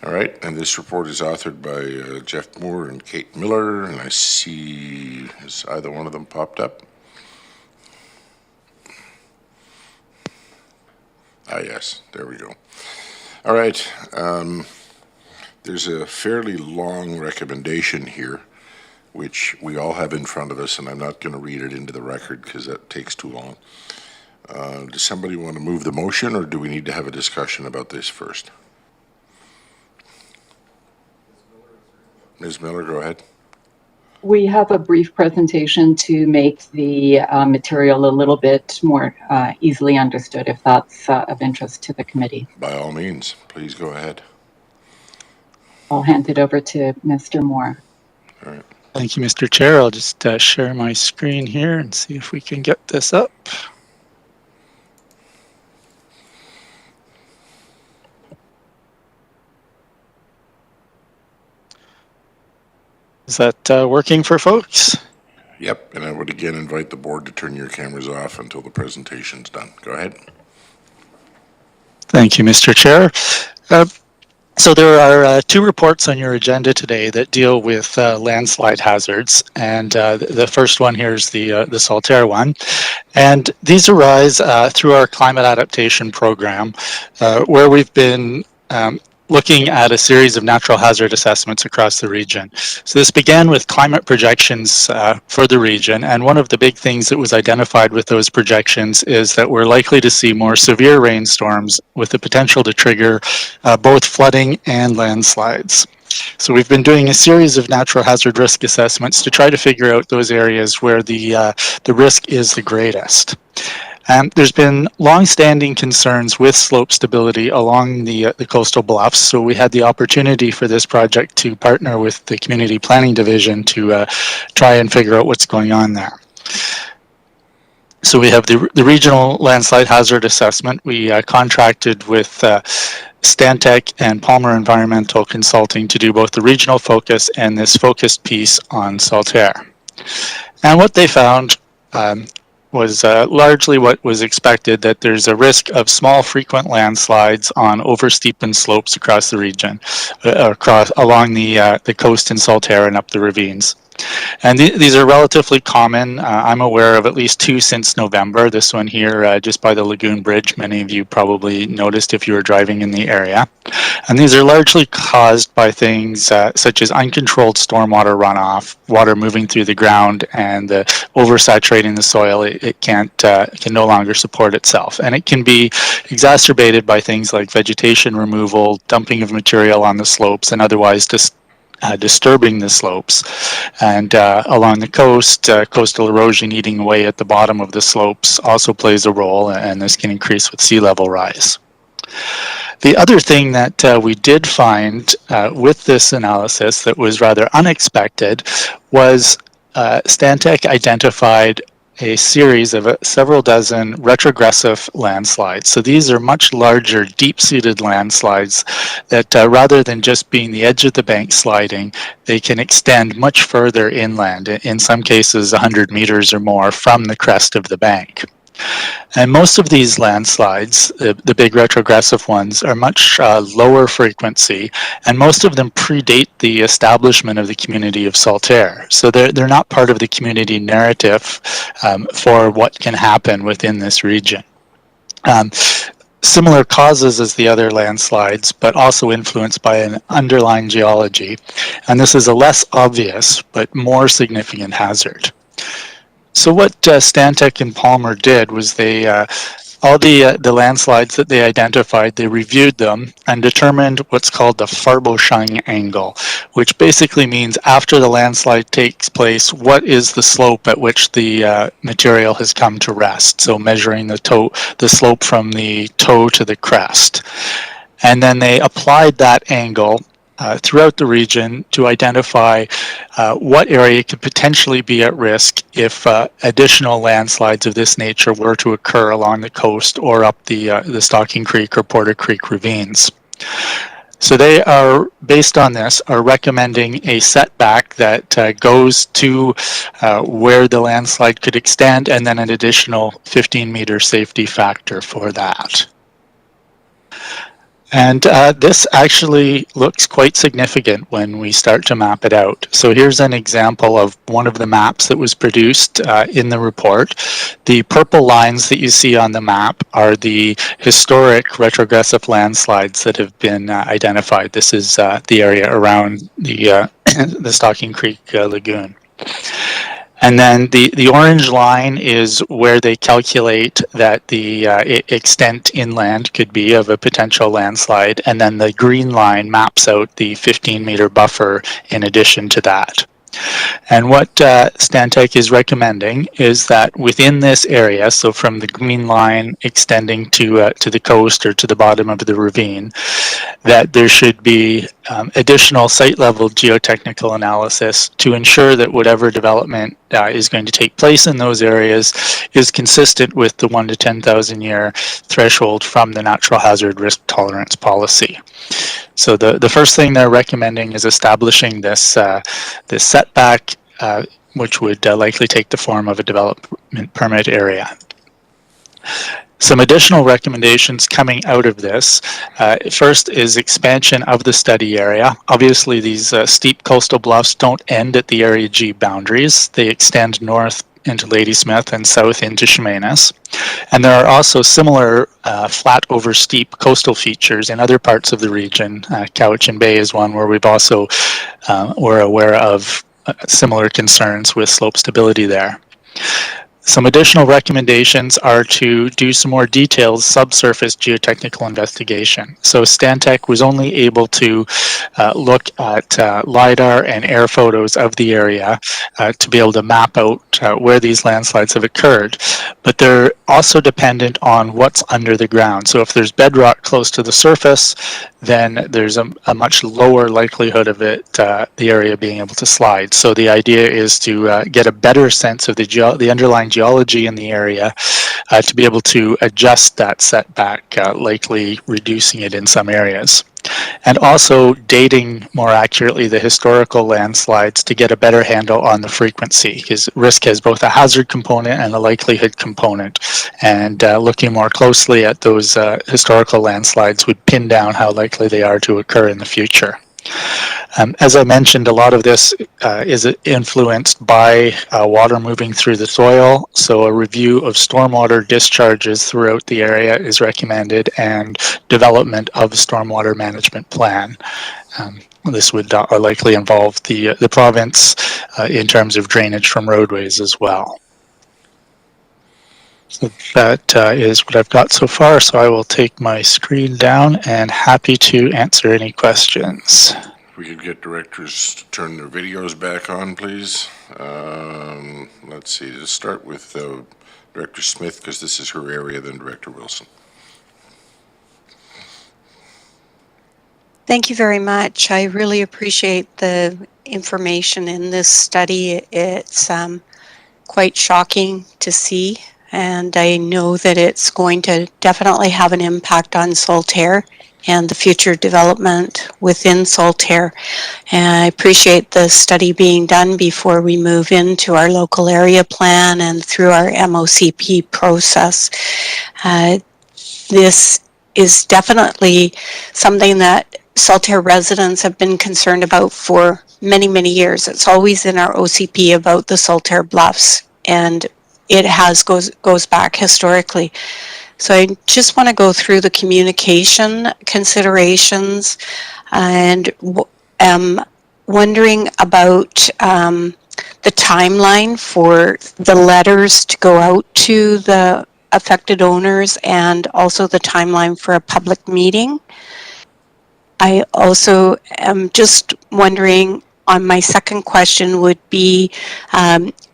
All right, and this report is authored by Jeff Moore and Kate Miller, and I see, has either one of them popped up? Ah, yes, there we go. All right, there's a fairly long recommendation here, which we all have in front of us, and I'm not going to read it into the record because that takes too long. Does somebody want to move the motion, or do we need to have a discussion about this first? Ms. Miller, go ahead. We have a brief presentation to make the material a little bit more easily understood, if that's of interest to the committee. By all means, please go ahead. I'll hand it over to Mr. Moore. All right. Thank you, Mr. Chair. I'll just share my screen here and see if we can get this up. Is that working for folks? Yep, and I would again invite the board to turn your cameras off until the presentation's done. Go ahead. Thank you, Mr. Chair. So there are two reports on your agenda today that deal with landslide hazards, and the first one here is the Solitaire one, and these arise through our climate adaptation program, where we've been looking at a series of natural hazard assessments across the region. So this began with climate projections for the region, and one of the big things that was identified with those projections is that we're likely to see more severe rainstorms with the potential to trigger both flooding and landslides. So we've been doing a series of natural hazard risk assessments to try to figure out those areas where the risk is the greatest. There's been long-standing concerns with slope stability along the coastal bluffs, so we had the opportunity for this project to partner with the Community Planning Division to try and figure out what's going on there. So we have the Regional Landslide Hazard Assessment. We contracted with Stantec and Palmer Environmental Consulting to do both the regional focus and this focused piece on Solitaire. And what they found was largely what was expected, that there's a risk of small frequent landslides on oversteepened slopes across the region, along the coast in Solitaire and up the ravines. And these are relatively common. I'm aware of at least two since November. This one here, just by the Lagoon Bridge, many of you probably noticed if you were driving in the area. And these are largely caused by things such as uncontrolled stormwater runoff, water moving through the ground and oversaturating the soil. It can no longer support itself. And it can be exacerbated by things like vegetation removal, dumping of material on the slopes, and otherwise just disturbing the slopes. And along the coast, coastal erosion eating away at the bottom of the slopes also plays a role, and this can increase with sea level rise. The other thing that we did find with this analysis that was rather unexpected was Stantec identified a series of several dozen retrogressive landslides. So these are much larger, deep-seated landslides that rather than just being the edge of the bank sliding, they can extend much further inland, in some cases 100 meters or more from the crest of the bank. And most of these landslides, the big retrogressive ones, are much lower frequency, and most of them predate the establishment of the community of Solitaire. So they're not part of the community narrative for what can happen within this region. Similar causes as the other landslides, but also influenced by an underlying geology. And this is a less obvious, but more significant hazard. So what Stantec and Palmer did was they, all the landslides that they identified, they reviewed them and determined what's called the Farböschung angle, which basically means after the landslide takes place, what is the slope at which the material has come to rest? So measuring the slope from the toe to the crest. And then they applied that angle throughout the region to identify what area could potentially be at risk if additional landslides of this nature were to occur along the coast or up the Stocking Creek or Porter Creek ravines. So they are, based on this, are recommending a setback that goes to where the landslide could extend, and then an additional 15-meter safety factor for that. And this actually looks quite significant when we start to map it out. So here's an example of one of the maps that was produced in the report. The purple lines that you see on the map are the historic retrogressive landslides that have been identified. This is the area around the Stocking Creek Lagoon. And then the orange line is where they calculate that the extent inland could be of a potential landslide. And then the green line maps out the 15-meter buffer in addition to that. And what Stantec is recommending is that within this area, so from the green line extending to the coast or to the bottom of the ravine, that there should be additional site-level geotechnical analysis to ensure that whatever development is going to take place in those areas is consistent with the 1 to 10,000 year threshold from the natural hazard risk tolerance policy. So the first thing they're recommending is establishing this this setback, which would likely take the form of a development permit area. Some additional recommendations coming out of this. First is expansion of the study area. Obviously, these steep coastal bluffs don't end at the Area G boundaries. They extend north into Ladysmith and south into Chemainus. And there are also similar flat over steep coastal features in other parts of the region. Cowichan Bay is one where we've also, we're aware of similar concerns with slope stability there. Some additional recommendations are to do some more detailed subsurface geotechnical investigation. So Stantec was only able to look at LiDAR and air photos of the area to be able to map out where these landslides have occurred. But they're also dependent on what's under the ground. So if there's bedrock close to the surface, then there's a much lower likelihood of it, the area being able to slide. So the idea is to get a better sense of the underlying geology in the area to be able to adjust that setback, likely reducing it in some areas. And also dating more accurately the historical landslides to get a better handle on the frequency, because risk has both a hazard component and a likelihood component. And looking more closely at those historical landslides would pin down how likely they are to occur in the future. As I mentioned, a lot of this is influenced by water moving through the soil, so a review of stormwater discharges throughout the area is recommended, and development of a stormwater management plan. This would likely involve the province in terms of drainage from roadways as well. So that is what I've got so far, so I will take my screen down and happy to answer any questions. we could get directors to turn their videos back on, please. Let's see, let's start with Director Smith, because this is her area, then Director Wilson. Thank you very much. I really appreciate the information in this study. It's quite shocking to see, and I know that it's going to definitely have an impact on Solitaire and the future development within Solitaire. And I appreciate the study being done before we move into our local area plan and through our MOCP process. This is definitely something that Solitaire residents have been concerned about for many, many years. It's always in our OCP about the Solitaire Bluffs, and it goes back historically. So I just want to go through the communication considerations and am wondering about the timeline for the letters to go out to the affected owners and also the timeline for a public meeting. I also am just wondering, on my second question would be,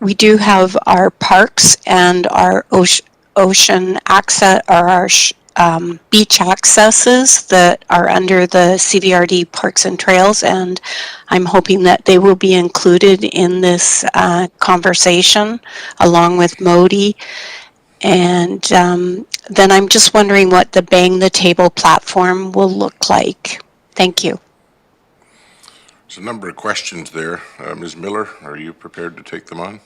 we do have our parks and our ocean access, or our beach accesses that are under the CVRD Parks and Trails, and I'm hoping that they will be included in this conversation along with Modi. And then I'm just wondering what the Bang the Table platform will look like. Thank you. There's a number of questions there. Ms. Miller, are you prepared to take them on?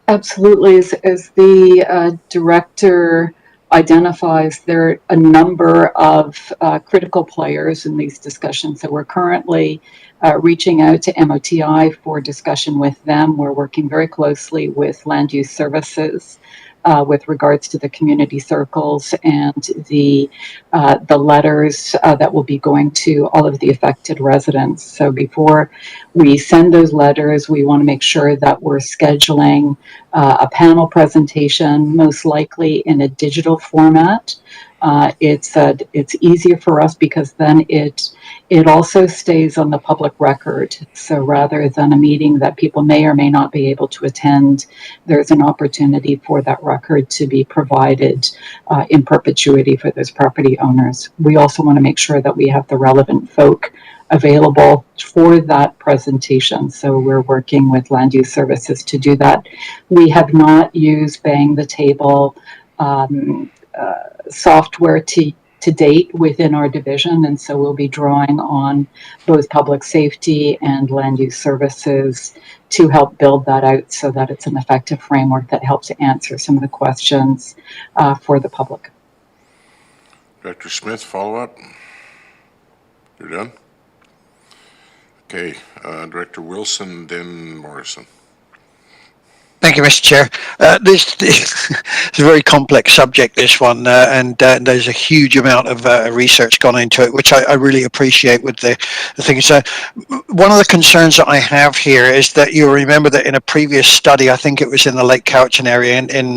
Absolutely. As the director identifies, there are a number of critical players in these discussions. So we're currently reaching out to MOTI for discussion with them. We're working very closely with Land Use Services with regards to the community circles and the letters that will be going to all of the affected residents. So before we send those letters, we want to make sure that we're scheduling a panel presentation, most likely in a digital format. It's easier for us because then it also stays on the public record. So rather than a meeting that people may or may not be able to attend, there's an opportunity for that record to be provided in perpetuity for those property owners. We also want to make sure that we have the relevant folk available for that presentation. So we're working with Land Use Services to do that. We have not used Bang the Table software to date within our division, and so we'll be drawing on both public safety and land use services to help build that out so that it's an effective framework that helps to answer some of the questions for the public. Director Smith, follow up? You're done? Okay, Director Wilson, then Morrison. Thank you, Mr. Chair. This is a very complex subject, this one, and there's a huge amount of research gone into it, which I really appreciate with the thing. So one of the concerns that I have here is that you'll remember that in a previous study, I think it was in the Lake Cowichan area, in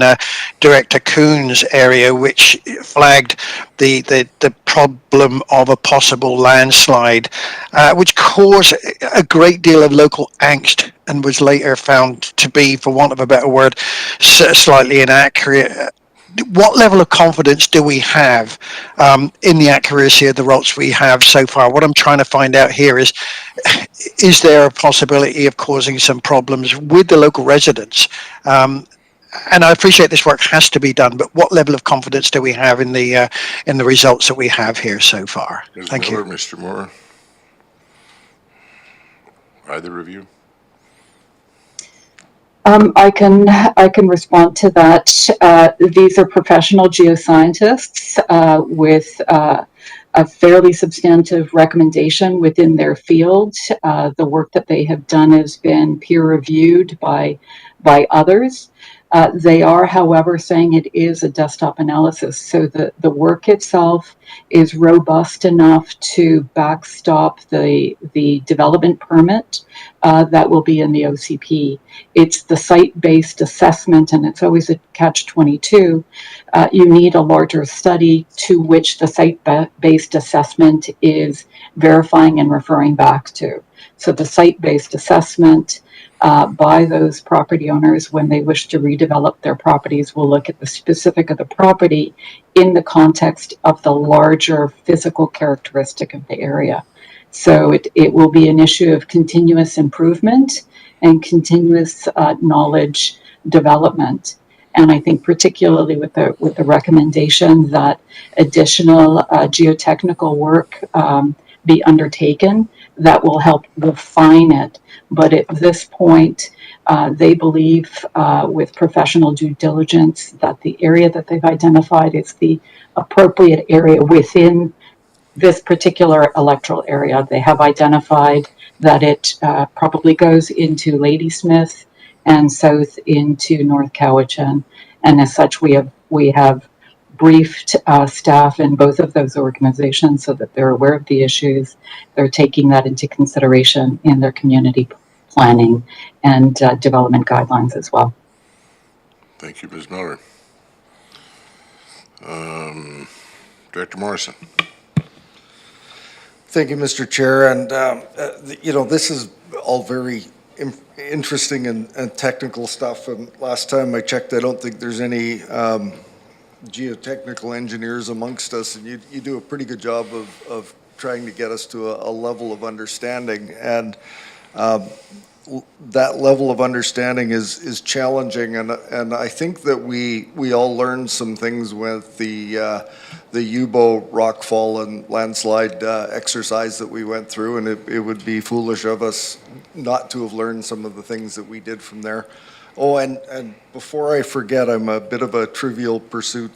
Director Kuhn's area, which flagged the problem of a possible landslide, which caused a great deal of local angst and was later found to be, for want of a better word, slightly inaccurate. What level of confidence do we have in the accuracy of the results we have so far? What I'm trying to find out here is there a possibility of causing some problems with the local residents? And I appreciate this work has to be done, but what level of confidence do we have in the results that we have here so far? Ms. Thank Miller, you. Mr. Moore. Either of you? I can respond to that. These are professional geoscientists with a fairly substantive recommendation within their field. The work that they have done has been peer reviewed by others. They are, however, saying it is a desktop analysis. So the work itself is robust enough to backstop the development permit that will be in the OCP. It's the site-based assessment, and it's always a catch-22. You need a larger study to which the site-based assessment is verifying and referring back to. So the site-based assessment by those property owners when they wish to redevelop their properties will look at the specific of the property in the context of the larger physical characteristic of the area. So it will be an issue of continuous improvement and continuous knowledge development. And I think particularly with the recommendation that additional geotechnical work be undertaken, that will help refine it. But at this point, they believe with professional due diligence that the area that they've identified is the appropriate area within this particular electoral area. They have identified that it probably goes into Ladysmith and south into North Cowichan. And as such, we have briefed staff in both of those organizations so that they're aware of the issues. They're taking that into consideration in their community planning and development guidelines as well. Thank you, Ms. Miller. Director Morrison. Thank you, Mr. Chair. And, this is all very interesting and technical stuff. And last time I checked, I don't think there's any geotechnical engineers amongst us. And you do a pretty good job of trying to get us to a level of understanding. And that level of understanding is challenging. And I think that we all learned some things with the UBO Rockfall and landslide exercise that we went through, and it would be foolish of us not to have learned some of the things that we did from there. Oh, and before I forget, I'm a bit of a Trivial Pursuit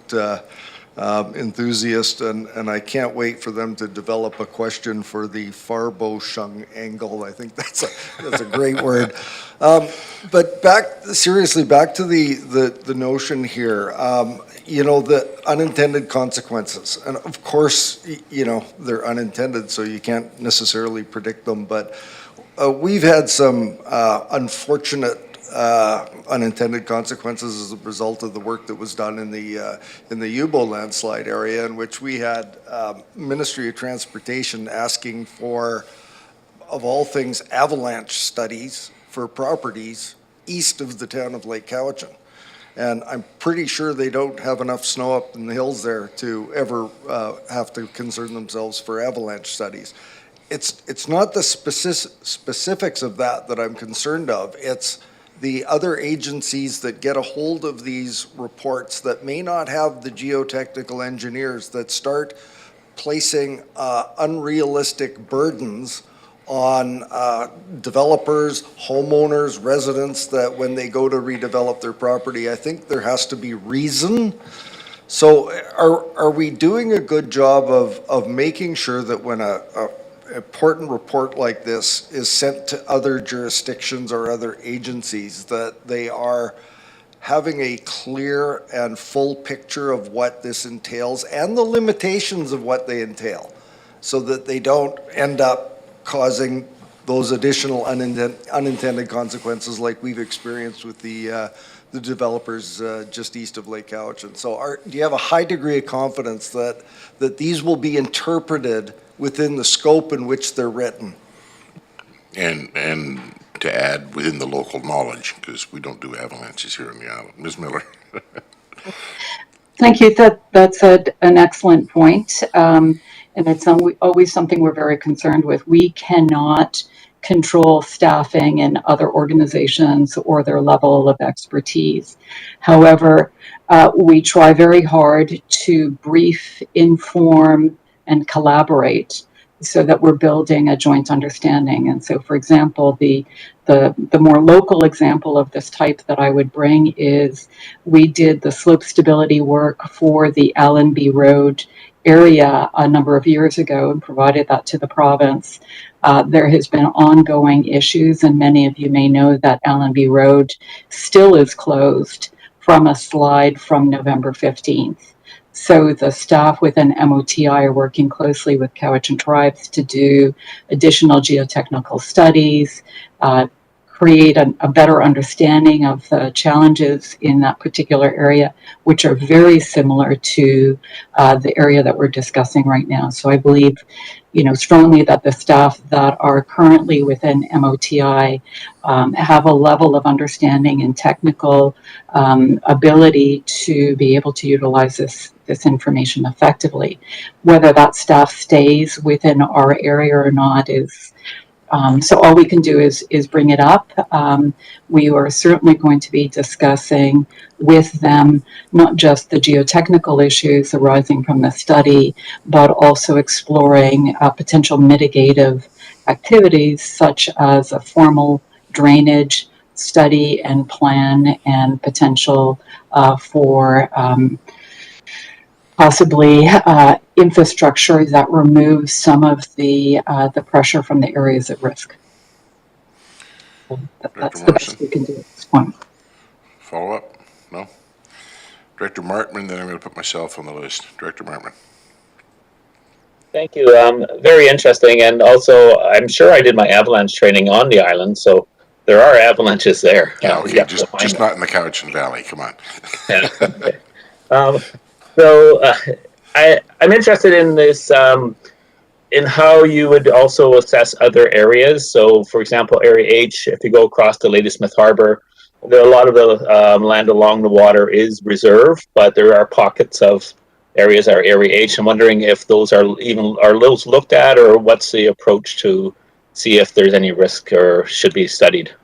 enthusiast, and I can't wait for them to develop a question for the Farbo-Shung angle. I think that's a great word. But back to the notion here. The unintended consequences, and of course, they're unintended, so you can't necessarily predict them. But we've had some unfortunate unintended consequences as a result of the work that was done in the UBO landslide area, in which we had Ministry of Transportation asking for, of all things, avalanche studies for properties east of the town of Lake Cowichan. And I'm pretty sure they don't have enough snow up in the hills there to ever have to concern themselves for avalanche studies. It's not the specifics of that I'm concerned of. It's the other agencies that get a hold of these reports that may not have the geotechnical engineers that start placing unrealistic burdens on developers, homeowners, residents, that when they go to redevelop their property, I think there has to be reason. So are we doing a good job of making sure that when a important report like this is sent to other jurisdictions or other agencies, that they are having a clear and full picture of what this entails and the limitations of what they entail, so that they don't end up causing those additional unintended consequences like we've experienced with the developers just east of Lake Cowichan. So do you have a high degree of confidence that these will be interpreted within the scope in which they're written? And to add, within the local knowledge, because we don't do avalanches here on the island. Ms. Miller. Thank you. That's an excellent point. And it's always something we're very concerned with. We cannot control staffing in other organizations or their level of expertise. However, we try very hard to brief, inform, and collaborate so that we're building a joint understanding. And so, for example, the more local example of this type that I would bring is we did the slope stability work for the Allenby Road area a number of years ago and provided that to the province. There has been ongoing issues, and many of you may know that Allenby Road still is closed from a slide from November 15th. So the staff within MOTI are working closely with Cowichan Tribes to do additional geotechnical studies, create a better understanding of the challenges in that particular area, which are very similar to the area that we're discussing right now. So I believe, strongly that the staff that are currently within MOTI have a level of understanding and technical ability to be able to utilize this information effectively. Whether that staff stays within our area or not is so all we can do is bring it up. We are certainly going to be discussing with them not just the geotechnical issues arising from the study, but also exploring potential mitigative activities such as a formal drainage study and plan and potential for possibly infrastructure that removes some of the pressure from the areas at risk. That's the best we can do at this point. Follow up? No? Director Martman, then I'm going to put myself on the list. Director Martman. Thank you. Very interesting. And also, I'm sure I did my avalanche training on the island, so there are avalanches there. Yeah, okay, just not in the Cowichan Valley. Come on. Yeah, okay. I'm interested in this, in how you would also assess other areas. So, for example, Area H, if you go across to Ladysmith Harbor, a lot of the land along the water is reserved, but there are pockets of areas that are Area H. I'm wondering if those are those looked at, or what's the approach to see if there's any risk or should be studied.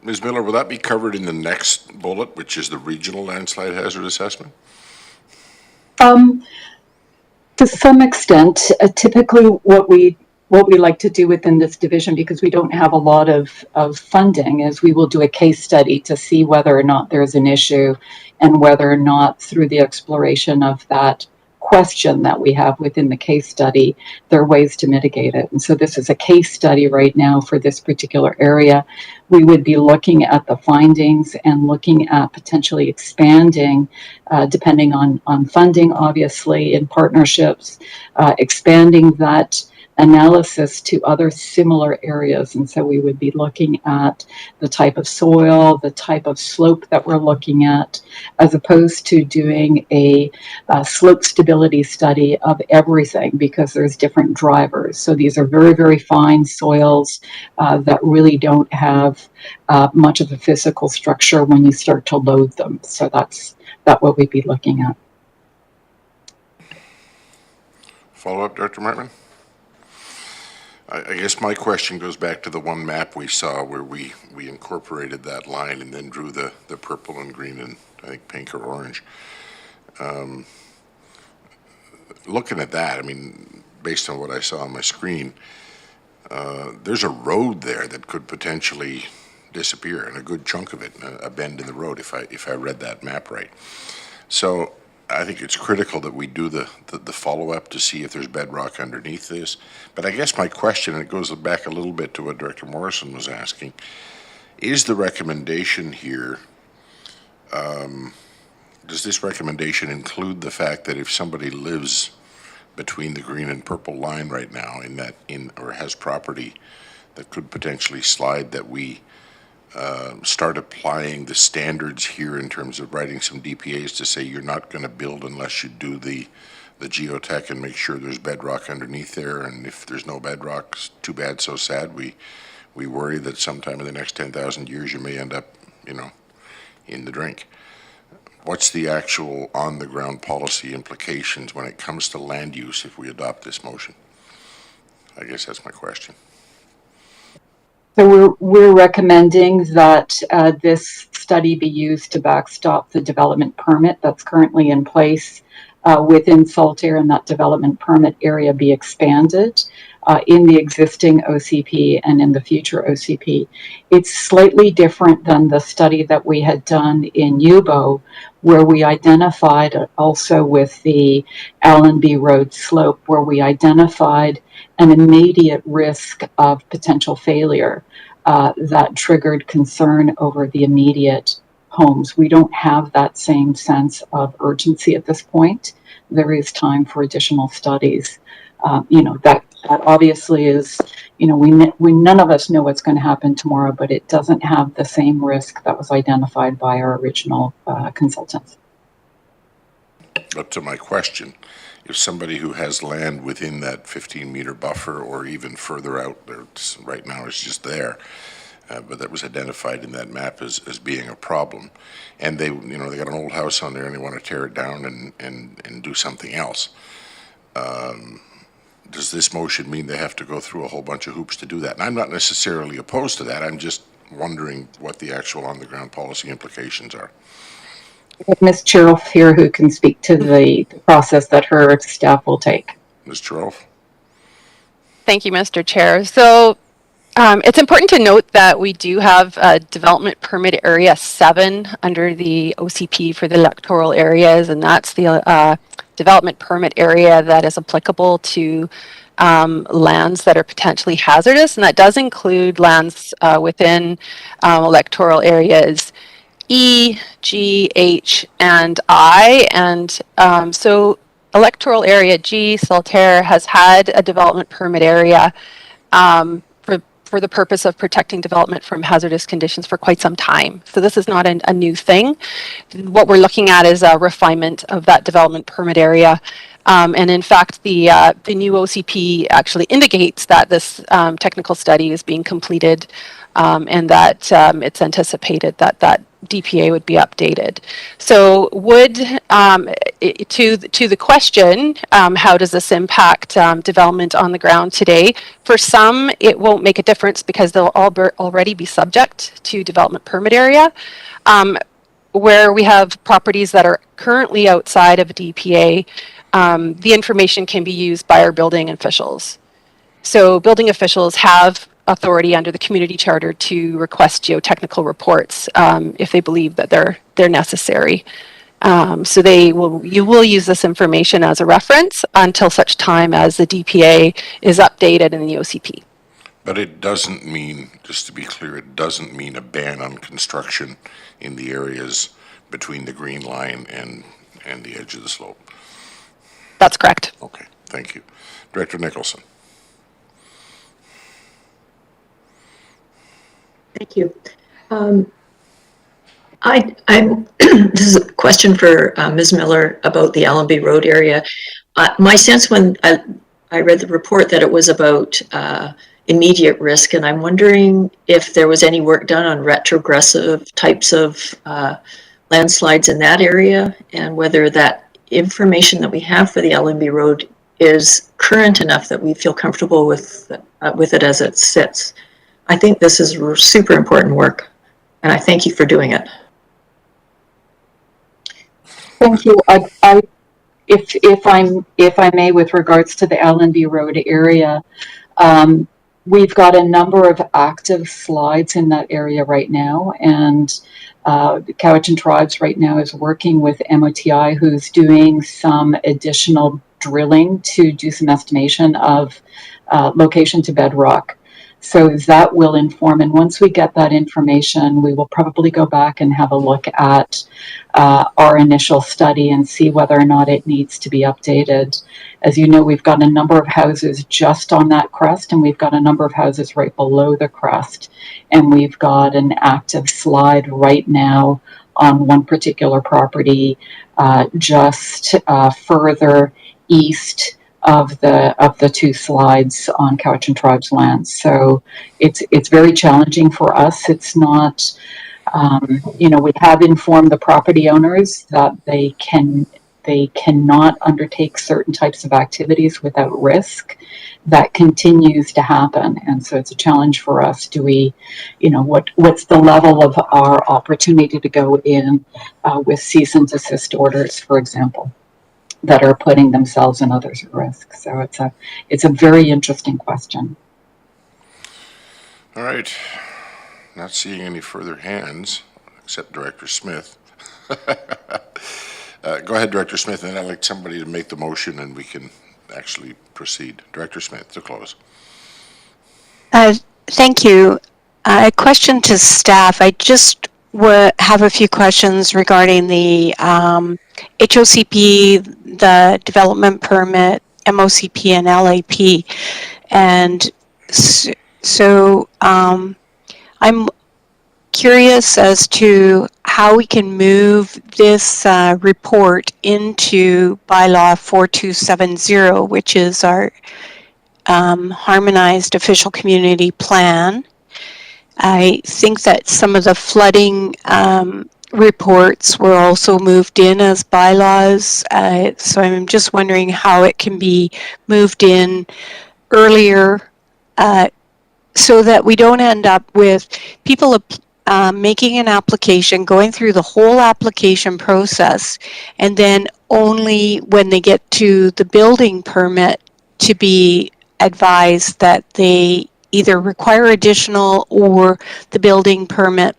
Ms. Miller, will that be covered in the next bullet, which is the regional landslide hazard assessment? To some extent, typically what we like to do within this division, because we don't have a lot of funding, is we will do a case study to see whether or not there's an issue and whether or not through the exploration of that question that we have within the case study, there are ways to mitigate it. And so this is a case study right now for this particular area. We would be looking at the findings and looking at potentially expanding, depending on funding, obviously, in partnerships, expanding that analysis to other similar areas. And so we would be looking at the type of soil, the type of slope that we're looking at, as opposed to doing a slope stability study of everything, because there's different drivers. So these are very, very fine soils that really don't have much of a physical structure when you start to load them. So that's what we'd be looking at. Follow up, Dr. Martman? I guess my question goes back to the one map we saw where we incorporated that line and then drew the purple and green and I think pink or orange. Looking at that, I mean, based on what I saw on my screen, there's a road there that could potentially disappear, and a good chunk of it, a bend in the road, if I read that map right. So I think it's critical that we do the follow-up to see if there's bedrock underneath this. But I guess my question, and it goes back a little bit to what Director Morrison was asking, is the recommendation here, does this recommendation include the fact that if somebody lives between the green and purple line right now or has property that could potentially slide, that we start applying the standards here in terms of writing some DPAs to say you're not going to build unless you do the geotech and make sure there's bedrock underneath there, and if there's no bedrock, too bad, so sad. We worry that sometime in the next 10,000 years you may end up, in the drink. What's the actual on-the-ground policy implications when it comes to land use if we adopt this motion? I guess that's my question. So we're recommending that this study be used to backstop the development permit that's currently in place within Solitaire, and that development permit area be expanded in the existing OCP and in the future OCP. It's slightly different than the study that we had done in UBO, where we identified also with the Allenby Road slope, where we identified an immediate risk of potential failure. that triggered concern over the immediate homes. We don't have that same sense of urgency at this point. There is time for additional studies. That obviously is, we none of us know what's going to happen tomorrow, but it doesn't have the same risk that was identified by our original consultants. But to my question, if somebody who has land within that 15-meter buffer or even further out there, right now it's just there, but that was identified in that map as being a problem, and they got an old house on there and they want to tear it down and do something else. Does this motion mean they have to go through a whole bunch of hoops to do that? And I'm not necessarily opposed to that. I'm just wondering what the actual on-the-ground policy implications are. Ms. Cheroff here, who can speak to the process that her staff will take. Ms. Cheroff? Thank you, Mr. Chair. So it's important to note that we do have development permit area 7 under the OCP for the electoral areas, and that's the development permit area that is applicable to lands that are potentially hazardous, and that does include lands within electoral areas E, G, H, and I. And so electoral area G, Solitaire, has had a development permit area for the purpose of protecting development from hazardous conditions for quite some time. So this is not a new thing. What we're looking at is a refinement of that development permit area. And in fact, the new OCP actually indicates that this technical study is being completed and that it's anticipated that that DPA would be updated. So to the question, how does this impact development on the ground today? For some, it won't make a difference because they'll already be subject to development permit area. Where we have properties that are currently outside of a DPA, the information can be used by our building officials. So building officials have authority under the community charter to request geotechnical reports if they believe that they're necessary. So you will use this information as a reference until such time as the DPA is updated in the OCP. But it doesn't mean, just to be clear, it doesn't mean a ban on construction in the areas between the green line and the edge of the slope. That's correct. Okay, thank you. Director Nicholson. Thank you. This is a question for Ms. Miller about the Allenby Road area. My sense when I read the report that it was about immediate risk, and I'm wondering if there was any work done on retrogressive types of landslides in that area, and whether that information that we have for the Allenby Road is current enough that we feel comfortable with it as it sits. I think this is super important work, and I thank you for doing it. Thank you. If I may, with regards to the Allenby Road area, we've got a number of active slides in that area right now, and the Cowichan Tribes right now is working with MOTI, who's doing some additional drilling to do some estimation of location to bedrock. So that will inform, and once we get that information, we will probably go back and have a look at our initial study and see whether or not it needs to be updated. As you know, we've got a number of houses just on that crest, and we've got a number of houses right below the crest, and we've got an active slide right now on one particular property just further east of the two slides on Cowichan Tribes lands. So it's very challenging for us. It's not, we have informed the property owners that they cannot undertake certain types of activities without risk. That continues to happen, and so it's a challenge for us. Do we, what's the level of our opportunity to go in with cease and desist orders, for example, that are putting themselves and others at risk? So it's a very interesting question. All right. Not seeing any further hands, except Director Smith. Go ahead, Director Smith, and I'd like somebody to make the motion and we can actually proceed. Director Smith, to close. Thank you. A question to staff. I just have a few questions regarding the HOCP, the development permit, MOCP, and LAP. And so I'm curious as to how we can move this report into bylaw 4270, which is our harmonized official community plan. I think that some of the flooding reports were also moved in as bylaws. So I'm just wondering how it can be moved in earlier so that we don't end up with people making an application, going through the whole application process, and then only when they get to the building permit to be advised that they either require additional or the building permit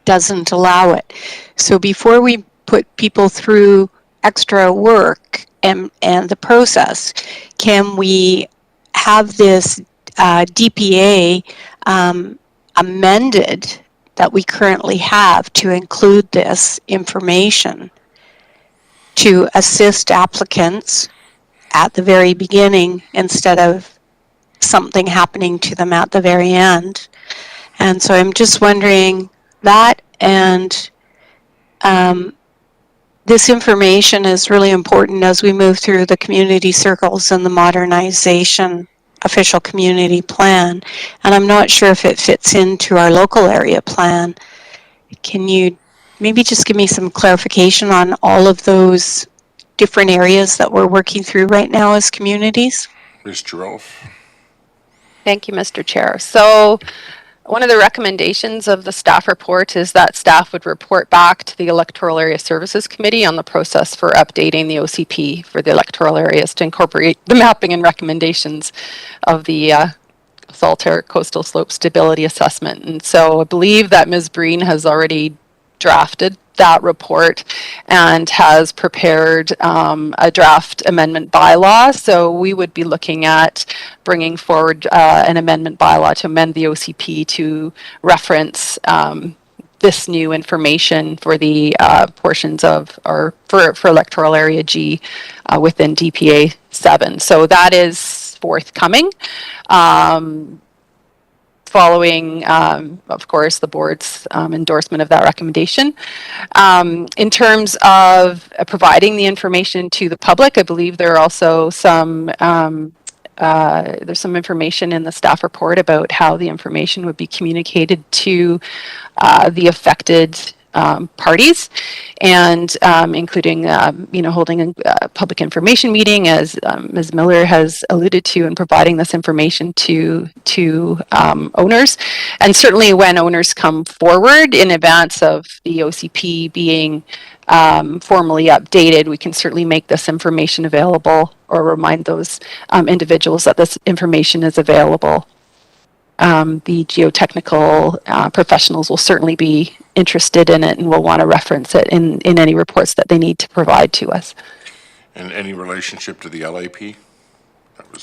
doesn't allow it. So before we put people through extra work and the process, can we have this DPA amended that we currently have to include this information to assist applicants at the very beginning instead of something happening to them at the very end? And so I'm just wondering that, and this information is really important as we move through the community circles and the modernization official community plan. And I'm not sure if it fits into our local area plan. Can you maybe just give me some clarification on all of those different areas that we're working through right now as communities? Ms. Girolf. Thank you, Mr. Chair. So one of the recommendations of the staff report is that staff would report back to the Electoral Area Services Committee on the process for updating the OCP for the electoral areas to incorporate the mapping and recommendations of the Solitaire Coastal Slope Stability Assessment. And so I believe that Ms. Breen has already drafted that report and has prepared a draft amendment bylaw. So we would be looking at bringing forward an amendment bylaw to amend the OCP to reference this new information for the portions of, or for electoral area G within DPA 7. So that is forthcoming. Following, of course, the board's endorsement of that recommendation. In terms of providing the information to the public, I believe there are also some there's some information in the staff report about how the information would be communicated to the affected parties, and including, holding a public information meeting, as Ms. Miller has alluded to, and providing this information to owners. And certainly when owners come forward in advance of the OCP being formally updated, we can certainly make this information available or remind those individuals that this information is available. The geotechnical professionals will certainly be interested in it and will want to reference it in any reports that they need to provide to us. And any relationship to the LAP?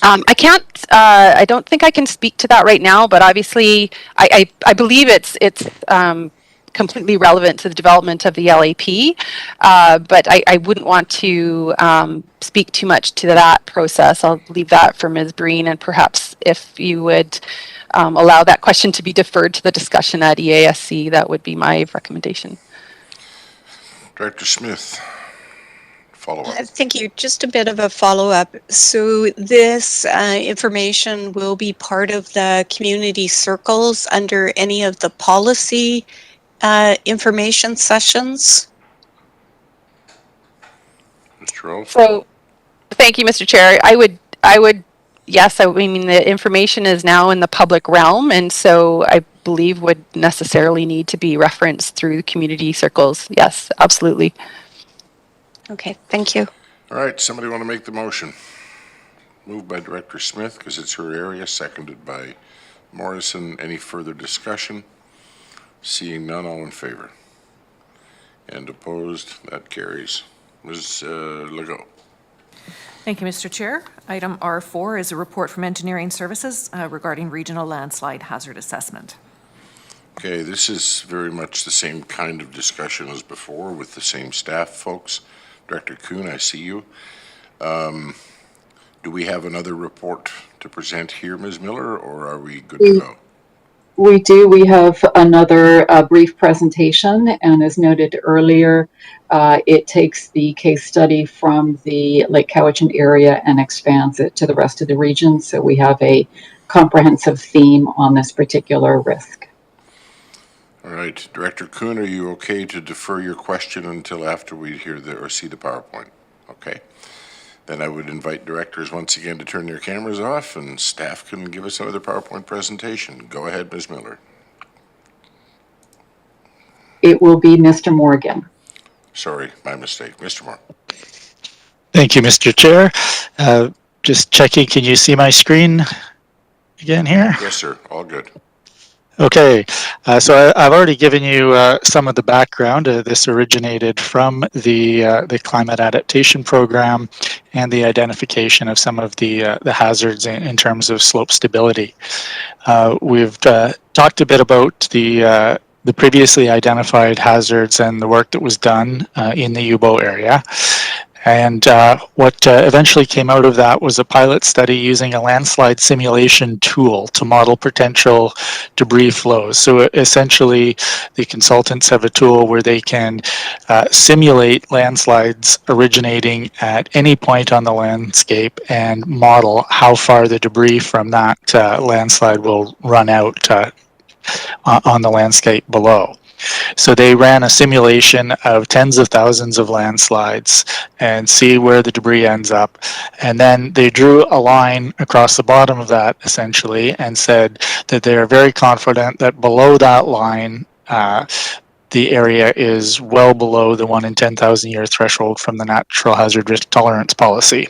I can't, I don't think I can speak to that right now, but obviously I believe it's completely relevant to the development of the LAP, but I wouldn't want to speak too much to that process. I'll leave that for Ms. Breen, and perhaps if you would allow that question to be deferred to the discussion at EASC, that would be my recommendation. Director Smith, follow-up. Thank you. Just a bit of a follow-up. So this information will be part of the community circles under any of the policy information sessions? Mr. Rolfe? So, thank you, Mr. Chair. I would, yes, I mean, the information is now in the public realm, and so I believe would necessarily need to be referenced through the community circles. Yes, absolutely. Okay, thank you. All right, somebody want to make the motion? Moved by Director Smith, because it's her area, seconded by Morrison. Any further discussion? Seeing none, all in favor? And opposed? That carries. Ms. Legault. Thank you, Mr. Chair. Item R4 is a report from Engineering Services regarding regional landslide hazard assessment. Okay, this is very much the same kind of discussion as before with the same staff folks. Director Kuhn, I see you. Do we have another report to present here, Ms. Miller, or are we good to go? We do. We have another brief presentation, and as noted earlier, it takes the case study from the Lake Cowichan area and expands it to the rest of the region. So we have a comprehensive theme on this particular risk. All right, Director Kuhn, are you okay to defer your question until after we hear or see the PowerPoint? Okay. Then I would invite directors once again to turn their cameras off and staff can give us another PowerPoint presentation. Go ahead, Ms. Miller. It will be Mr. Morgan. Sorry, my mistake. Mr. Moore. Thank you, Mr. Chair. Just checking, can you see my screen again here? Yes, sir. All good. Okay, so I've already given you some of the background. This originated from the climate adaptation program and the identification of some of the hazards in terms of slope stability. We've talked a bit about the previously identified hazards and the work that was done in the UBO area. And what eventually came out of that was a pilot study using a landslide simulation tool to model potential debris flows. So essentially, the consultants have a tool where they can simulate landslides originating at any point on the landscape and model how far the debris from that landslide will run out on the landscape below. So they ran a simulation of tens of thousands of landslides and see where the debris ends up. And then they drew a line across the bottom of that, essentially, and said that they're very confident that below that line, the area is well below the 1 in 10,000 year threshold from the Natural Hazard Risk Tolerance Policy.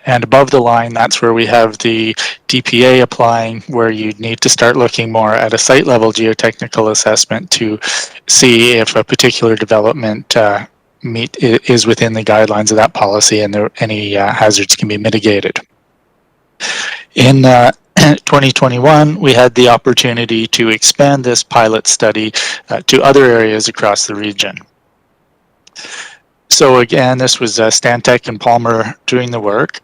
And above the line, that's where we have the DPA applying, where you'd need to start looking more at a site level geotechnical assessment to see if a particular development is within the guidelines of that policy and any hazards can be mitigated. In 2021, we had the opportunity to expand this pilot study to other areas across the region. So again, this was Stantec and Palmer doing the work.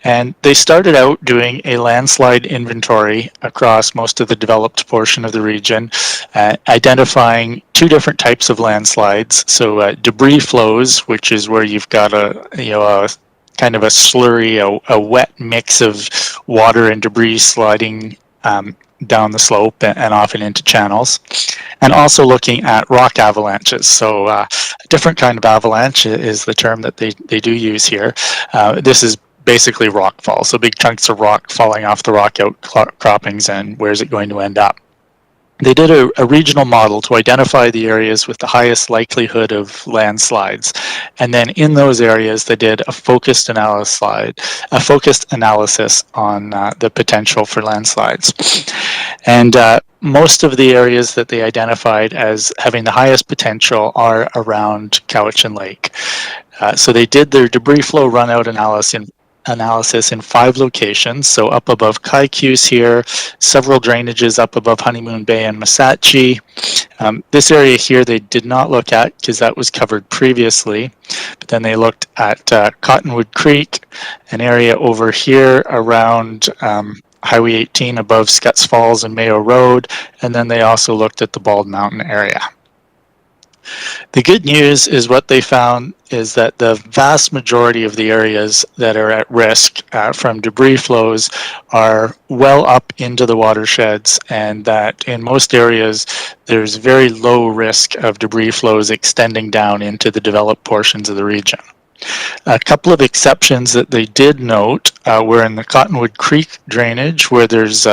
And they started out doing a landslide inventory across most of the developed portion of the region, identifying two different types of landslides. So debris flows, which is where you've got a kind of a slurry, a wet mix of water and debris sliding down the slope and often into channels, and also looking at rock avalanches. So a different kind of avalanche is the term that they do use here. This is basically rockfall, so big chunks of rock falling off the rock outcroppings, and where's it going to end up? They did a regional model to identify the areas with the highest likelihood of landslides. And then in those areas, they did a focused analysis on the potential for landslides. And most of the areas that they identified as having the highest potential are around Cowichan Lake. So they did their debris flow runout analysis in 5 locations. So up above Kaikus here, several drainages up above Honeymoon Bay and Masatchi. This area here they did not look at because that was covered previously. But then they looked at Cottonwood Creek, an area over here around Highway 18 above Scutts Falls and Mayo Road. And then they also looked at the Bald Mountain area. The good news is what they found is that the vast majority of the areas that are at risk from debris flows are well up into the watersheds, and that in most areas there's very low risk of debris flows extending down into the developed portions of the region. A couple of exceptions that they did note were in the Cottonwood Creek drainage, where there's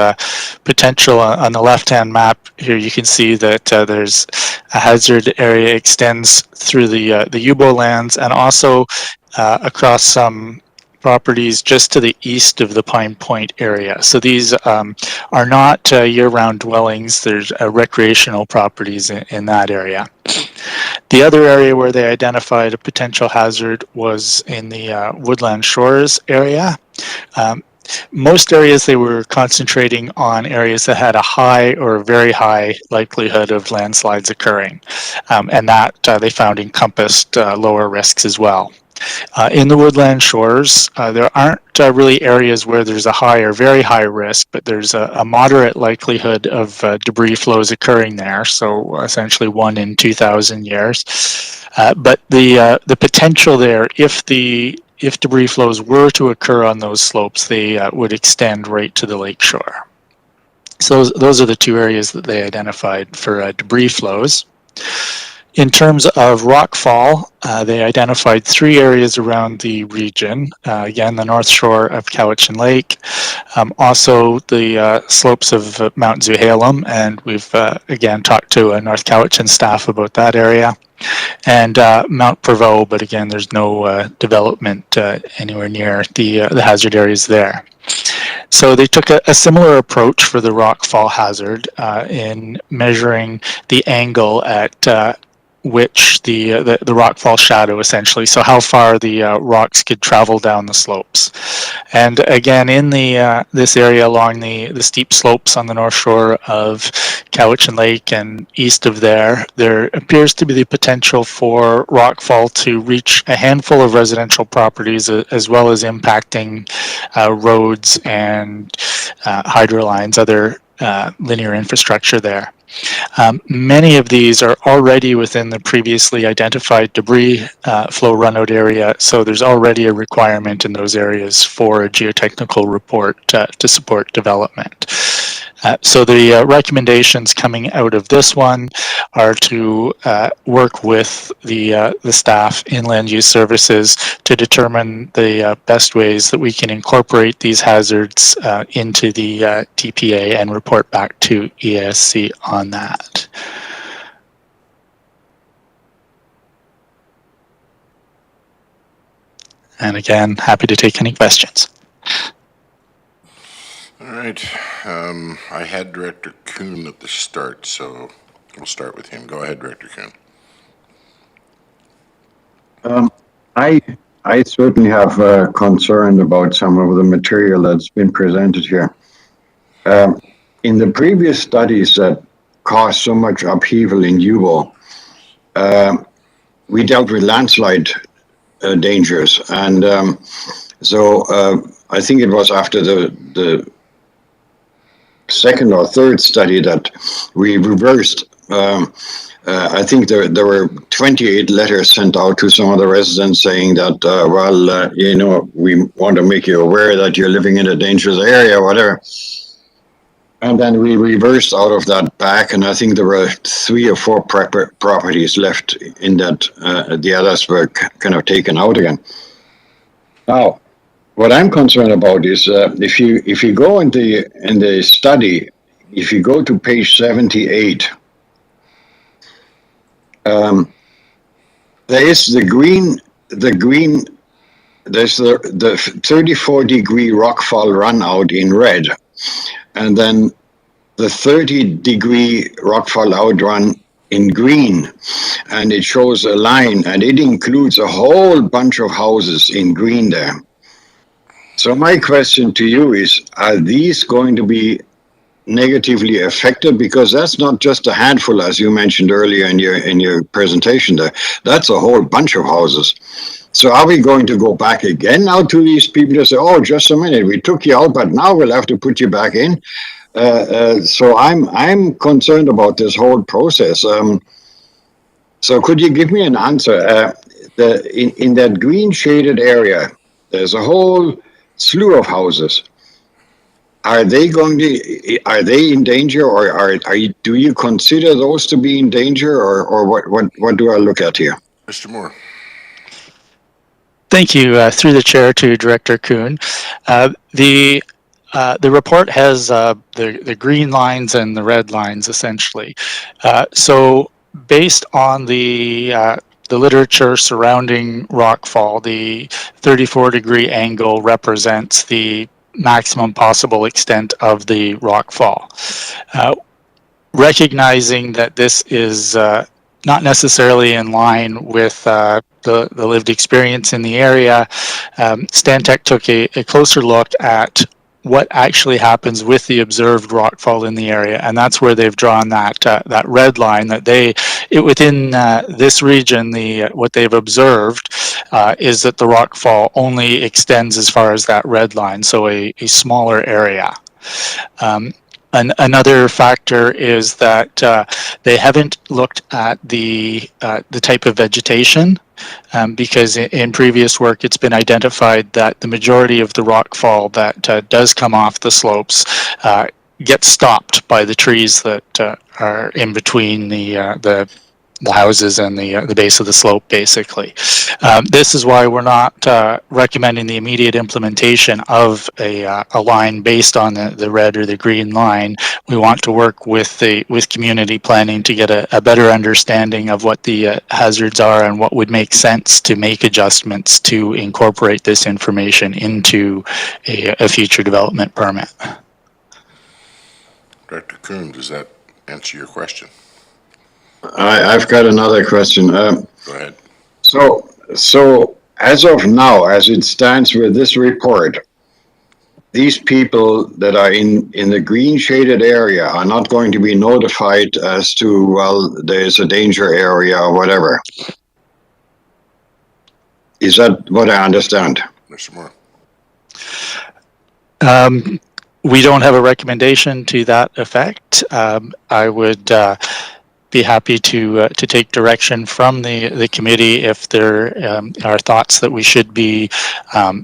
potential on the left-hand map here. You can see that there's a hazard area extends through the UBO lands and also across some properties just to the east of the Pine Point area. So these are not year-round dwellings. There's recreational properties in that area. The other area where they identified a potential hazard was in the Woodland Shores area. Most areas they were concentrating on areas that had a high or very high likelihood of landslides occurring, and that they found encompassed lower risks as well. In the woodland shores, there aren't really areas where there's a high or very high risk, but there's a moderate likelihood of debris flows occurring there. So essentially 1 in 2,000 years. But the potential there, if debris flows were to occur on those slopes, they would extend right to the lake shore. So those are the two areas that they identified for debris flows. In terms of rockfall, they identified 3 areas around the region. Again, the north shore of Cowichan Lake, also the slopes of Mount Zuhalem, and we've again talked to North Cowichan staff about that area, and Mount Prevost, but again, there's no development anywhere near the hazard areas there. So they took a similar approach for the rockfall hazard in measuring the angle at which the rockfall shadow, essentially, so how far the rocks could travel down the slopes. And again, in this area along the steep slopes on the north shore of Cowichan Lake and east of there appears to be the potential for rockfall to reach a handful of residential properties, as well as impacting roads and hydro lines, other linear infrastructure there. Many of these are already within the previously identified debris flow runout area, so there's already a requirement in those areas for a geotechnical report to support development. So the recommendations coming out of this one are to work with the staff in land use services to determine the best ways that we can incorporate these hazards into the TPA and report back to ESC on that. And again, happy to take any questions. All right. I had Director Kuhn at the start, so we'll start with him. Go ahead, Director Kuhn. I certainly have concern about some of the material that's been presented here. In the previous studies that caused so much upheaval in UBO, we dealt with landslide dangers, and so I think it was after the second or third study that we reversed. I think there were 28 letters sent out to some of the residents saying that, well, we want to make you aware that you're living in a dangerous area, whatever. And then we reversed out of that back, and I think there were 3 or 4 properties left in that. The others were kind of taken out again. Now, what I'm concerned about is if you go in the study, if you go to page 78, there is the green. There's the 34-degree rockfall run out in red, and then the 30-degree rockfall outrun in green, and it shows a line, and it includes a whole bunch of houses in green there. So my question to you is, are these going to be negatively affected? Because that's not just a handful, as you mentioned earlier in your presentation there. That's a whole bunch of houses. So are we going to go back again now to these people to say, oh, just a minute, we took you out, but now we'll have to put you back in? So I'm concerned about this whole process. So could you give me an answer? In that green shaded area, there's a whole slew of houses. Are they in danger, or do you consider those to be in danger, or what do I look at here? Mr. Moore. Thank you. Through the chair to Director Kuhn. The report has the green lines and the red lines, essentially. So based on the literature surrounding rockfall, the 34-degree angle represents the maximum possible extent of the rockfall. Recognizing that this is not necessarily in line with the lived experience in the area, Stantec took a closer look at what actually happens with the observed rockfall in the area, and that's where they've drawn that red line that within this region, what they've observed is that the rockfall only extends as far as that red line, so a smaller area. Another factor is that they haven't looked at the type of vegetation, because in previous work it's been identified that the majority of the rockfall that does come off the slopes gets stopped by the trees that are in between the houses and the base of the slope, basically. This is why we're not recommending the immediate implementation of a line based on the red or the green line. We want to work with community planning to get a better understanding of what the hazards are and what would make sense to make adjustments to incorporate this information into a future development permit. Director Kuhn, does that answer your question? I've got another question. Go ahead. So as of now, as it stands with this report, these people that are in the green shaded area are not going to be notified as to, well, there's a danger area or whatever. Is that what I understand? Mr. Moore. We don't have a recommendation to that effect. I would be happy to take direction from the committee if there are thoughts that we should be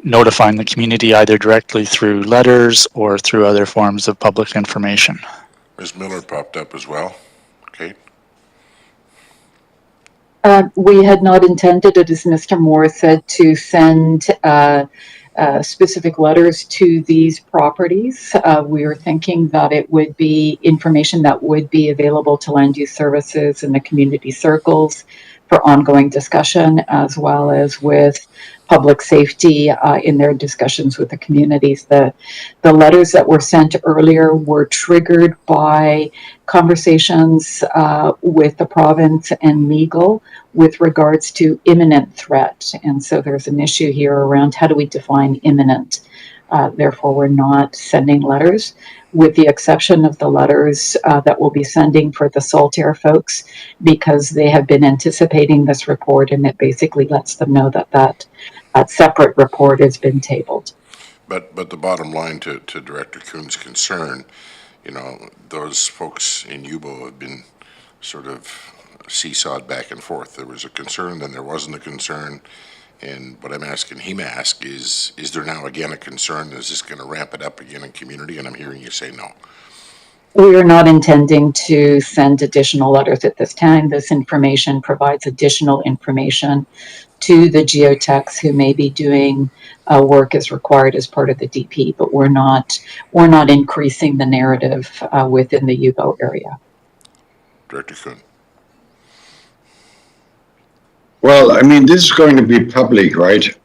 notifying the community either directly through letters or through other forms of public information. Ms. Miller popped up as well. Kate? We had not intended it, as Mr. Moore said, to send specific letters to these properties. We were thinking that it would be information that would be available to land use services and the community circles for ongoing discussion, as well as with public safety in their discussions with the communities. The letters that were sent earlier were triggered by conversations with the province and legal with regards to imminent threat. And so there's an issue here around how do we define imminent. Therefore, we're not sending letters, with the exception of the letters that we'll be sending for the Solitaire folks, because they have been anticipating this report, and it basically lets them know that separate report has been tabled. But the bottom line to Director Kuhn's concern, those folks in UBO have been sort of seesawed back and forth. There was a concern, then there wasn't a concern. And what I'm asking him to ask is there now again a concern? Is this going to ramp it up again in community? And I'm hearing you say no. We are not intending to send additional letters at this time. This information provides additional information to the geotechs who may be doing work as required as part of the DP, but we're not increasing the narrative within the UBO area. Director Kuhn. Well, I mean, this is going to be public, right?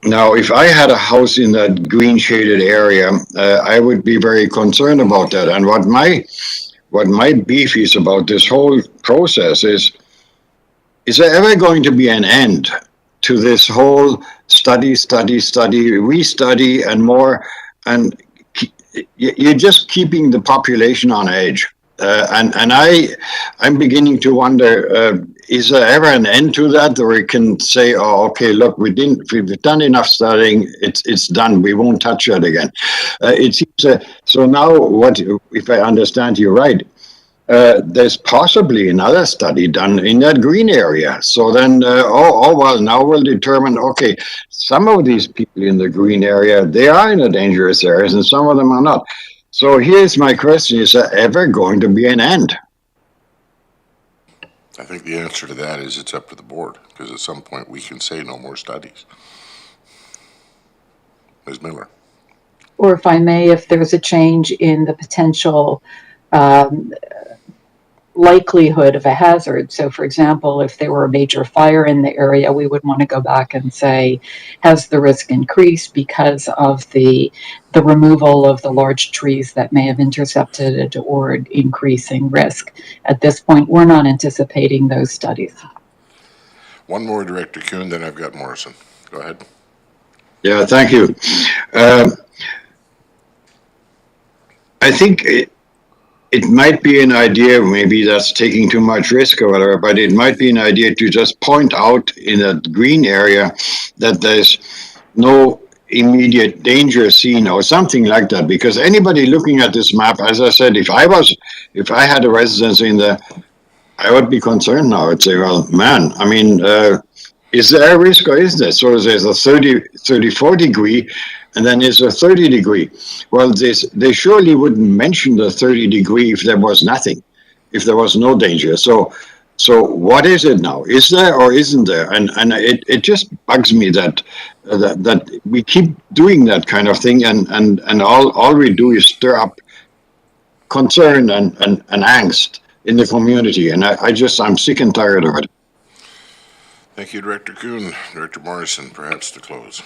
Now, if I had a house in that green shaded area, I would be very concerned about that. And what my beef is about this whole process is there ever going to be an end to this whole study, restudy, and more? And you're just keeping the population on edge. And I'm beginning to wonder, is there ever an end to that, or we can say, oh, okay, look, we've done enough studying, it's done, we won't touch that again. It seems so now. What if I understand you right? There's possibly another study done in that green area. So then, well, now we'll determine, okay, some of these people in the green area, they are in the dangerous areas, and some of them are not. So here's my question, is there ever going to be an end? I think the answer to that is it's up to the board, because at some point we can say no more studies. Ms. Miller. Or if I may, if there's a change in the potential likelihood of a hazard. So for example, if there were a major fire in the area, we would want to go back and say, has the risk increased because of the removal of the large trees that may have intercepted it or increasing risk? At this point, we're not anticipating those studies. One more, Director Kuhn, then I've got Morrison. Go ahead. Yeah, thank you. I think it might be an idea, maybe that's taking too much risk or whatever, but it might be an idea to just point out in a green area that there's no immediate danger seen or something like that. Because anybody looking at this map, as I said, if I had a residence in there, I would be concerned now. I'd say, well, man, I mean, is there a risk or is there? So there's a 34 degree, and then there's a 30 degree. Well, they surely wouldn't mention the 30 degree if there was nothing, if there was no danger. So what is it now? Is there or isn't there? And it just bugs me that we keep doing that kind of thing, and all we do is stir up concern and angst in the community. And I'm sick and tired of it. Thank you, Director Kuhn. Director Morrison, perhaps to close.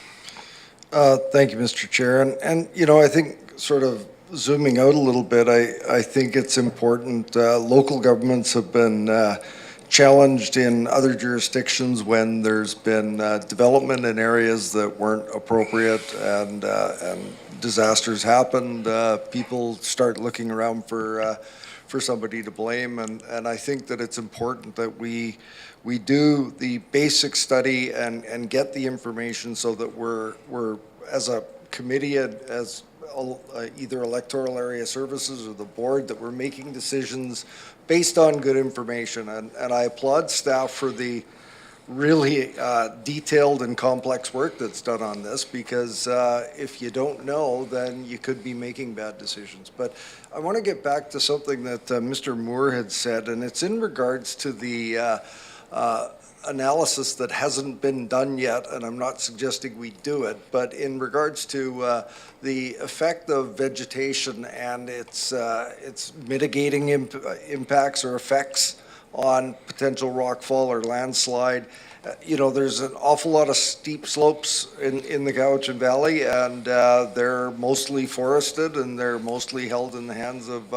Thank you, Mr. Chair. And you know, I think sort of zooming out a little bit, I think it's important. Local governments have been challenged in other jurisdictions when there's been development in areas that weren't appropriate, and disasters happened. People start looking around for somebody to blame, and I think that it's important that we do the basic study and get the information so that we're as a committee, as either electoral area services or the board, that we're making decisions based on good information. And I applaud staff for the really detailed and complex work that's done on this, because if you don't know, then you could be making bad decisions. But I want to get back to something that Mr. Moore had said, and it's in regards to the analysis that hasn't been done yet, and I'm not suggesting we do it, but in regards to the effect of vegetation and its mitigating impacts or effects on potential rockfall or landslide. You know, there's an awful lot of steep slopes in the Cowichan Valley, and they're mostly forested, and they're mostly held in the hands of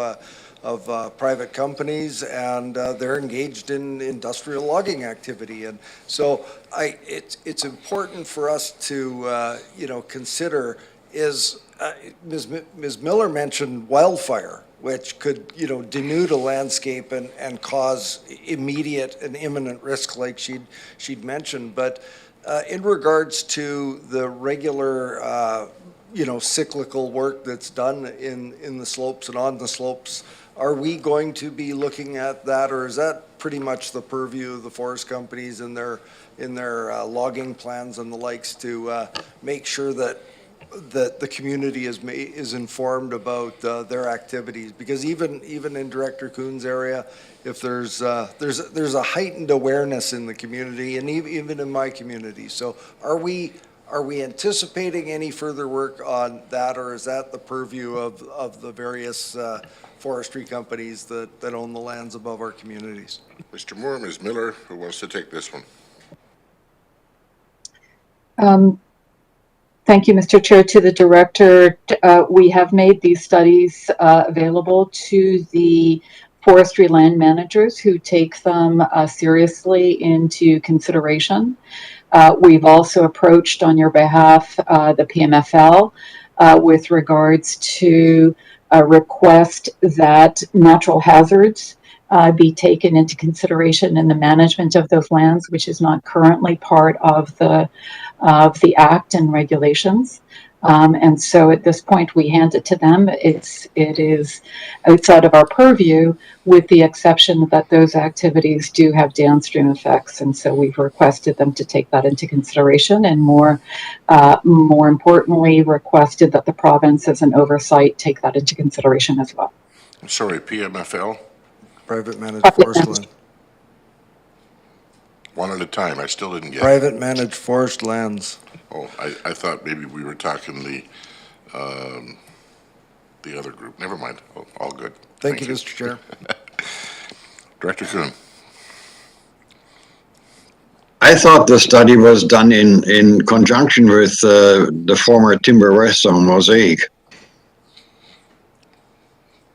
private companies, and they're engaged in industrial logging activity. And so it's important for us to consider is Ms. Miller mentioned wildfire, which could denude a landscape and cause immediate and imminent risk, like she'd mentioned. But in regards to the regular cyclical work that's done in the slopes and on the slopes, are we going to be looking at that, or is that pretty much the purview of the forest companies in their logging plans and the likes to make sure that the community is informed about their activities? Because even in Director Kuhn's area, if there's a heightened awareness in the community, and even in my community. So are we anticipating any further work on that, or is that the purview of the various forestry companies that own the lands above our communities? Mr. Moore, Ms. Miller, who wants to take this one? Thank you, Mr. Chair. To the Director, we have made these studies available to the forestry land managers who take them seriously into consideration. We've also approached on your behalf the PMFL with regards to a request that natural hazards be taken into consideration in the management of those lands, which is not currently part of the Act and regulations. And so at this point, we hand it to them. It is outside of our purview, with the exception that those activities do have downstream effects. And so we've requested them to take that into consideration, and more importantly, requested that the province as an oversight take that into consideration as well. I'm sorry, PMFL? Private managed forest land. One at a time, I still didn't get Private managed forest lands. Oh, I thought maybe we were talking the other group. Never mind. Oh, all good. Thank you, Mr. Chair. Director Kuhn. I thought the study was done in conjunction with the former Timber West on Mosaic.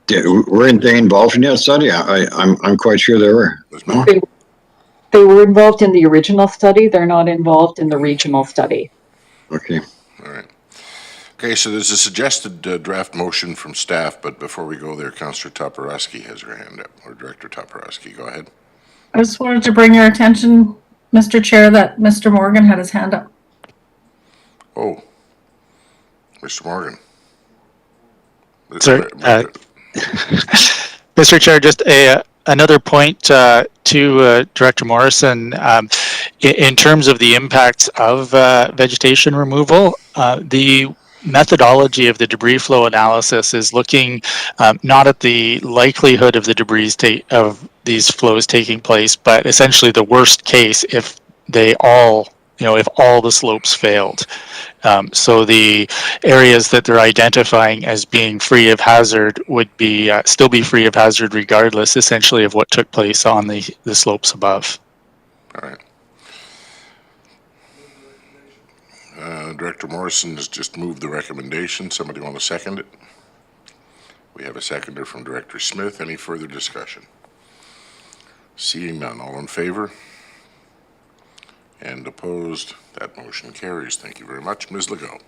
Weren't they involved in that study? I'm quite sure they were. They were involved in the original study. They're not involved in the regional study. Okay. All right. Okay, so there's a suggested draft motion from staff, but before we go there, Councillor Toporowski has her hand up, or Director Toporowski, go ahead. I just wanted to bring your attention, Mr. Chair, that Mr. Morgan had his hand up. Oh, Mr. Morgan. Sorry, Mr. Chair, just another point to Director Morrison. In terms of the impacts of vegetation removal, the methodology of the debris flow analysis is looking not at the likelihood of the debris of these flows taking place, but essentially the worst case if they all, if all the slopes failed. So the areas that they're identifying as being free of hazard would be still be free of hazard regardless, essentially, of what took place on the slopes above. All right. Director Morrison has just moved the recommendation. Somebody want to second it? We have a seconder from Director Smith. Any further discussion? Seeing none, all in favor? And opposed? That motion carries. Thank you very much. Ms. Legault.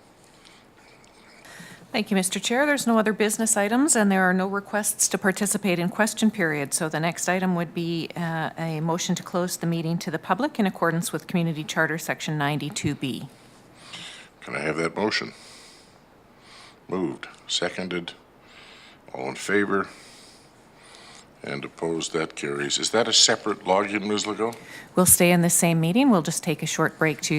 Thank you, Mr. Chair. There's no other business items, and there are no requests to participate in question period. So the next item would be a motion to close the meeting to the public in accordance with Community Charter Section 92B. Can I have that motion? Moved. Seconded. All in favor? And opposed? That carries. Is that a separate login, Ms. Legault? We'll stay in the same meeting. We'll just take a short break to